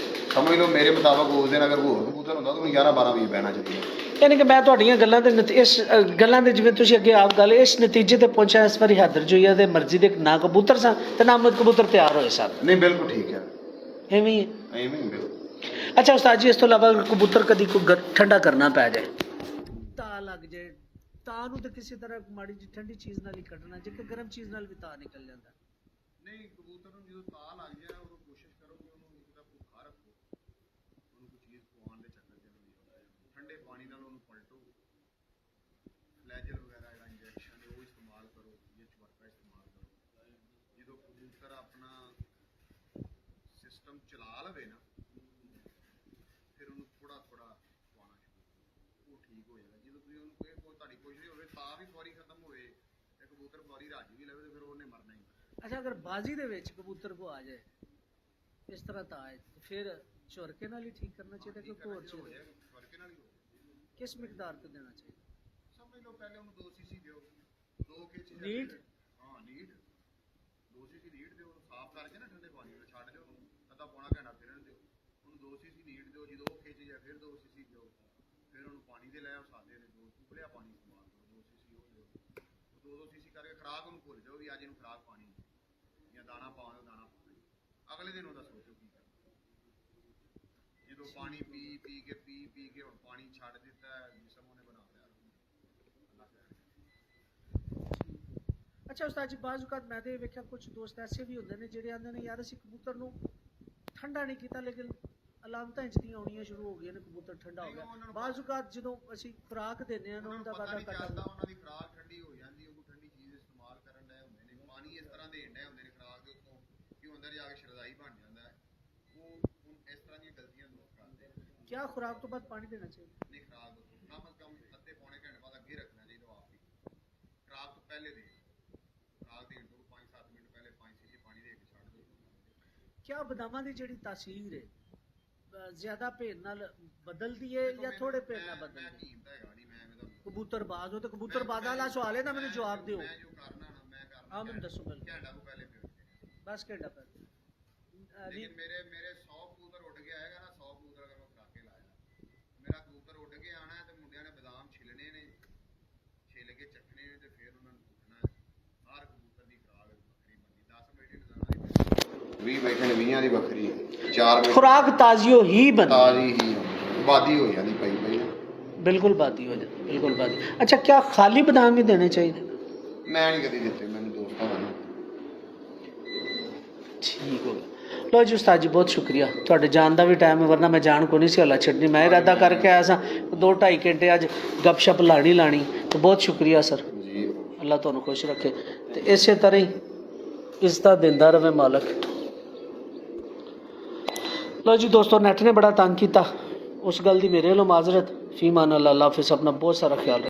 ਸਮਝ ਲਓ ਮੇਰੇ ਮੁਤਾਬਕ ਉਸ ਦਿਨ ਅਗਰ ਹੋਰ ਕਬੂਤਰ ਹੁੰਦਾ ਤਾਂ ਉਹਨੂੰ 11-12 ਵਜੇ ਬਹਿਣਾ ਚਾਹੀਦਾ। ਯਾਨੀ ਕਿ ਮੈਂ ਤੁਹਾਡੀਆਂ ਗੱਲਾਂ ਦੇ ਇਸ ਗੱਲਾਂ ਦੇ ਜਿਵੇਂ ਤੁਸੀਂ ਅੱਗੇ ਆਪ ਗੱਲ ਇਸ ਨਤੀਜੇ ਤੇ ਪਹੁੰਚਿਆ, ਇਸ ਵਾਰੀ ਹੈਦਰ ਜੋਈਆ ਦੇ ਮਰਜ਼ੀ ਦੇ ਨਾ ਕਬੂਤਰ ਸਨ ਤੇ ਨਾ ਕਬੂਤਰ ਤਿਆਰ ਹੋਏ ਸਨ। ਨਹੀਂ, ਬਿਲਕੁਲ ਠੀਕ ਹੈ, ਐਵੇਂ ਹੀ ਹੈ। ਐਵੇਂ ਹੀ ਬਿਲਕੁਲ। ਅੱਛਾ ਉਸਤਾਦ ਜੀ, ਇਸ ਤੋਂ ਇਲਾਵਾ ਕਬੂਤਰ ਕਦੀ ਕੋਈ ਠੰਡਾ ਕਰਨਾ ਪੈ ਜਾਏ, ਤਾਂ ਲੱਗ ਜਾਏ, ਤਾਂ ਨੂੰ ਤਾਂ ਕਿਸੇ ਤਰ੍ਹਾਂ ਮਾੜੀ ਜਿਹੀ ਠੰਡੀ ਚੀਜ਼ ਨਾਲ ਹੀ ਕੱਢਣਾ, ਜੇ ਕਿ ਗਰਮ ਚੀਜ਼ ਨਾਲ ਵੀ ਤਾਂ ਨਿਕਲ ਜਾਂਦਾ। ਨਹੀਂ, ਕਬੂਤਰ ਨੂੰ ਜਦੋਂ ਤਾਂ ਲੱਗ ਜਾਏ ਉਦੋਂ ਕੋਸ਼ਿਸ਼ ਕਰੋ ਕਿ ਉਹਨੂੰ ਇੱਕ ਤਾਂ ਭੁੱਖਾ ਰੱਖੋ, ਉਹਨੂੰ ਕੋਈ ਚੀਜ਼ ਖਵਾਉਣ ਦੇ ਚੱਕਰ ਚ ਨਹੀਂ, ਠੰਡੇ ਪਾਣੀ ਨਾਲ ਉਹਨੂੰ ਪਲਟੋ, ਫਲੈਜਲ ਵਗੈਰਾ ਜਿਹੜਾ ਇੰਜੈਕਸ਼ਨ ਹੈ ਉਹ ਇਸਤੇਮਾਲ ਕਰੋ, ਜਾਂ ਚਵਰਕਾ ਇਸਤੇਮਾਲ ਕਰੋ। ਜਦੋਂ ਕਬੂਤਰ ਆਪਣਾ ਸਿਸਟਮ ਚਲਾ ਲਵੇ ਨਾ, ਫਿਰ ਉਹਨੂੰ ਥੋੜਾ ਥੋੜਾ ਖਵਾਉਣਾ ਸ਼ੁਰੂ ਕਰੋ, ਉਹ ਠੀਕ ਹੋ ਜਾਏਗਾ। ਜਦੋਂ ਤੁਸੀਂ ਉਹਨੂੰ ਕੋਈ ਤੁਹਾਡੀ ਕੋਸ਼ਿਸ਼ ਹੋਵੇ ਤਾਂ ਵੀ ਫੌਰੀ ਖਤਮ ਹੋਏ ਤੇ ਕਬੂਤਰ ਫੌਰੀ ਰੱਜ ਵੀ ਲਵੇ, ਤੇ ਫਿਰ ਉਹਨੇ ਮਰਨਾ ਹੀ। ਅੱਛਾ, ਅਗਰ ਬਾਜ਼ੀ ਦੇ ਵਿੱਚ ਕਬੂਤਰ ਕੋ ਆ ਜਾਏ ਇਸ ਤਰ੍ਹਾਂ ਤਾਂ ਆਏ, ਫਿਰ ਝੁਰਕੇ ਨਾਲ ਹੀ ਠੀਕ ਕਰਨਾ ਚਾਹੀਦਾ ਕਿ ਹੋਰ ਚੀਜ਼ ਝੁਰਕੇ ਨਾਲ ਹੀ ਹੋ। ਕਿਸ ਮਿਕਦਾਰ ਤੇ ਦੇਣਾ ਚਾਹੀਦਾ? ਸਮਝ ਲਓ ਪਹਿਲੇ ਉਹਨੂੰ 2 ਸੀਸੀ ਦਿਓ, 2 ਕੇਜੀ ਨੀਟ, ਹਾਂ ਨੀਟ 2 ਸੀਸੀ ਨੀਟ ਦਿਓ, ਸਾਫ਼ ਕਰਕੇ ਨਾ ਠੰਡੇ ਪਾਣੀ ਨਾਲ ਛੱਡ ਦਿਓ, ਉਹਨੂੰ ਅੱਧਾ ਪੌਣਾ ਘੰਟਾ ਫਿਰਨ ਦਿਓ, ਉਹਨੂੰ 2 ਸੀਸੀ ਨੀਟ ਦਿਓ। ਜਦੋਂ ਉਹ ਖਿੱਚ ਜਾਏ ਫਿਰ 2 ਸੀਸੀ ਦਿਓ, ਫਿਰ ਉਹਨੂੰ ਪਾਣੀ ਦੇ ਲੈ ਆਓ, ਸਾਦੇ ਦੇ 2 ਉਬਲਿਆ ਪਾਣੀ ਇਸਤੇਮਾਲ ਕਰੋ, 2 ਸੀਸੀ ਉਹ ਦਿਓ, 2-2 ਸੀਸੀ ਕਰਕੇ ਖੁਰਾਕ ਉਹਨੂੰ ਭੁੱਲ ਜਾਓ ਵੀ ਅੱਜ ਇਹਨੂੰ ਖੁਰਾਕ ਪਾਣੀ ਜਾਂ ਦਾਣਾ ਪਾਉਣਾ, ਦਾਣਾ ਪਾਉਣਾ, ਅਗਲੇ ਦਿਨ ਉਹਦਾ ਸੋਚੋ ਕੀ ਕਰਨਾ। ਜਦੋਂ ਪਾਣੀ ਪੀ ਕੇ ਹੁਣ ਪਾਣੀ ਛੱਡ ਦਿੱਤਾ, ਜਿਸਮ ਉਹਨੇ ਬਣਾ ਲਿਆ। ਅੱਛਾ ਉਸਤਾਦ ਜੀ, ਬਾਜ਼ ਔਕਾਤ ਮੈਂ ਤੇ ਵੇਖਿਆ ਕੁਝ ਦੋਸਤ ਐਸੇ ਵੀ ਹੁੰਦੇ ਨੇ ਜਿਹੜੇ ਆਂਦੇ ਨੇ ਯਾਰ ਅਸੀਂ ਕਬੂਤਰ ਨੂੰ ਠੰਡਾ ਨਹੀਂ ਕੀਤਾ, ਲੇਕਿਨ ਅਲਾਮਤਾਂ ਇੰਜ ਦੀਆਂ ਆਉਣੀਆਂ ਸ਼ੁਰੂ ਹੋ ਗਈਆਂ ਨੇ, ਕਬੂਤਰ ਠੰਡਾ ਹੋ ਗਿਆ। ਬਾਜ਼ ਔਕਾਤ ਜਦੋਂ ਅਸੀਂ ਖੁਰਾਕ ਦਿੰਦੇ ਹਾਂ ਉਹਨਾਂ ਦਾ ਵਾਧਾ ਘਟਾ, ਉਹਨਾਂ ਦੀ ਖੁਰਾਕ ਠੰਡੀ ਹੋ ਜਾਂਦੀ, ਉਹ ਠੰਡੀ ਚੀਜ਼ ਇਸਤੇਮਾਲ ਕਰਨ ਡਏ ਹੁੰਦੇ ਨੇ, ਪਾਣੀ ਇਸ ਤਰ੍ਹਾਂ ਦੇ ਡਏ ਹੁੰਦੇ ਨੇ ਖੁਰਾਕ ਦੇ ਉੱਤੋਂ ਕਿ ਉਹ ਅੰਦਰ ਜਾ ਕੇ ਸ਼ਰਦਾਈ ਬਣ ਜਾਂਦਾ ਹੈ। ਉਹ ਇਸ ਤਰ੍ਹਾਂ ਦੀਆਂ ਗਲਤੀਆਂ ਲੋਕ ਕਰਦੇ ਨੇ। ਕਿਆ ਖੁਰਾਕ ਤੋਂ ਬਾਅਦ ਪਾਣੀ ਦੇਣਾ ਚਾਹੀਦਾ? ਨਹੀਂ, ਖੁਰਾਕ ਤੋਂ ਕਮ ਸੇ ਕਮ ਅੱਧੇ ਪੌਣੇ ਘੰਟੇ ਬਾਅਦ ਅੱਗੇ ਰੱਖਣਾ ਚਾਹੀਦਾ। ਆਪ ਹੀ ਖੁਰਾਕ ਤੋਂ ਪਹਿਲੇ ਦੇ, ਖੁਰਾਕ ਦੇਣ ਤੋਂ 5-7 ਮਿੰਟ ਪਹਿਲੇ 5 ਸੀਸੀ ਪਾਣੀ ਦੇ ਕੇ ਛੱਡ ਦਿਓ। ਕਿਆ ਬਦਾਮਾਂ ਦੀ ਜਿਹੜੀ ਤਾਸੀਰ ਹੈ ਜ਼ਿਆਦਾ ਭੇਦ ਨਾਲ ਬਦਲਦੀ ਹੈ ਜਾਂ ਥੋੜੇ ਭੇਦ ਨਾਲ ਬਦਲਦੀ ਹੈ? ਕਬੂਤਰ ਬਾਜ਼ ਹੋ ਤੇ ਕਬੂਤਰ ਬਾਜ਼ ਵਾਲਾ ਸਵਾਲ ਹੈ ਨਾ, ਮੈਨੂੰ ਜਵਾਬ ਦਿਓ। ਮੈਂ ਜੋ ਕਰਨਾ ਨਾ ਮੈਂ ਕਰਨਾ। ਹਾਂ, ਮੈਨੂੰ ਦੱਸੋ। ਘੰਟਾ ਤੋਂ ਪਹਿਲੇ ਬਸ ਘੰਟਾ ਪਹਿਲੇ। ਲੇਕਿਨ ਮੇਰੇ 100 ਕਬੂਤਰ ਉੱਡ ਕੇ ਆਏਗਾ ਨਾ, 100 ਕਬੂਤਰ ਅਗਰ ਮੈਂ ਖਰਾਕੇ ਲਾਇਆ, ਮੇਰਾ ਕਬੂਤਰ ਉੱਡ ਕੇ ਆਣਾ ਹੈ ਤੇ ਮੁੰਡਿਆਂ ਨੇ ਬਦਾਮ ਛਿਲਣੇ ਨੇ, ਛਿਲ ਕੇ ਚੱਕਣੇ ਨੇ, ਤੇ ਫਿਰ ਉਹਨਾਂ ਨੂੰ ਕੁੱਟਣਾ ਹੈ। ਹਰ ਕਬੂਤਰ ਦੀ ਖੁਰਾਕ ਵੱਖਰੀ ਬਣਦੀ, 10 ਬੈਠੇ ਨੇ 20 ਬੈਠੇ ਨੇ 20 ਦੀ ਵੱਖਰੀ, 4 ਖੁਰਾਕ ਤਾਜ਼ੀਓ ਹੀ ਬਣਦੀ, ਤਾਜ਼ੀ ਹੀ ਬਾਦੀ ਹੋ ਜਾਂਦੀ ਪਈ ਪਈ। ਬਿਲਕੁਲ ਬਾਦੀ ਹੋ ਜਾਂਦੀ, ਬਿਲਕੁਲ ਬਾਦੀ। ਅੱਛਾ, ਕਿਆ ਖਾਲੀ ਬਦਾਮ ਵੀ ਦੇਣੇ ਚਾਹੀਦੇ? ਮੈਂ ਨਹੀਂ ਕਦੀ ਦਿੱਤੇ, ਮੈਨੂੰ ਦੋਸਤਾਂ ਦਾ। ਠੀਕ ਹੋ ਗਿਆ। ਲੋ ਜੀ ਉਸਤਾਦ ਜੀ, ਬਹੁਤ ਸ਼ੁਕਰੀਆ। ਤੁਹਾਡੇ ਜਾਣ ਦਾ ਵੀ ਟਾਈਮ ਹੈ, ਵਰਨਾ ਮੈਂ ਜਾਣ ਕੋ ਨਹੀਂ ਸੀ ਹਲਾ ਛੱਡਣੀ। ਮੈਂ ਇਰਾਦਾ ਕਰਕੇ ਆਇਆ ਸਾਂ 2-2.5 ਘੰਟੇ ਅੱਜ ਗੱਪਸ਼ਪ ਲਾਣੀ ਤੇ ਬਹੁਤ ਸ਼ੁਕਰੀਆ ਸਰ ਜੀ। ਅੱਲਾ ਤੁਹਾਨੂੰ ਖੁਸ਼ ਰੱਖੇ ਤੇ ਇਸੇ ਤਰ੍ਹਾਂ ਹੀ ਇਸ ਦਾ ਦਿੰਦਾ ਰਵੇ ਮਾਲਕ। ਲੋ ਜੀ ਦੋਸਤੋ, ਨੈਟ ਨੇ ਬੜਾ ਤੰਗ ਕੀਤਾ, ਉਸ ਗੱਲ ਦੀ ਮੇਰੇ ਵੱਲੋਂ ਮਾਜ਼ਰਤ। ਫੀਮਾਨ ਅੱਲਾ, ਹਾਫਿਜ਼। ਆਪਣਾ ਬਹੁਤ ਸਾਰਾ ਖਿਆਲ ਰੱਖੋ।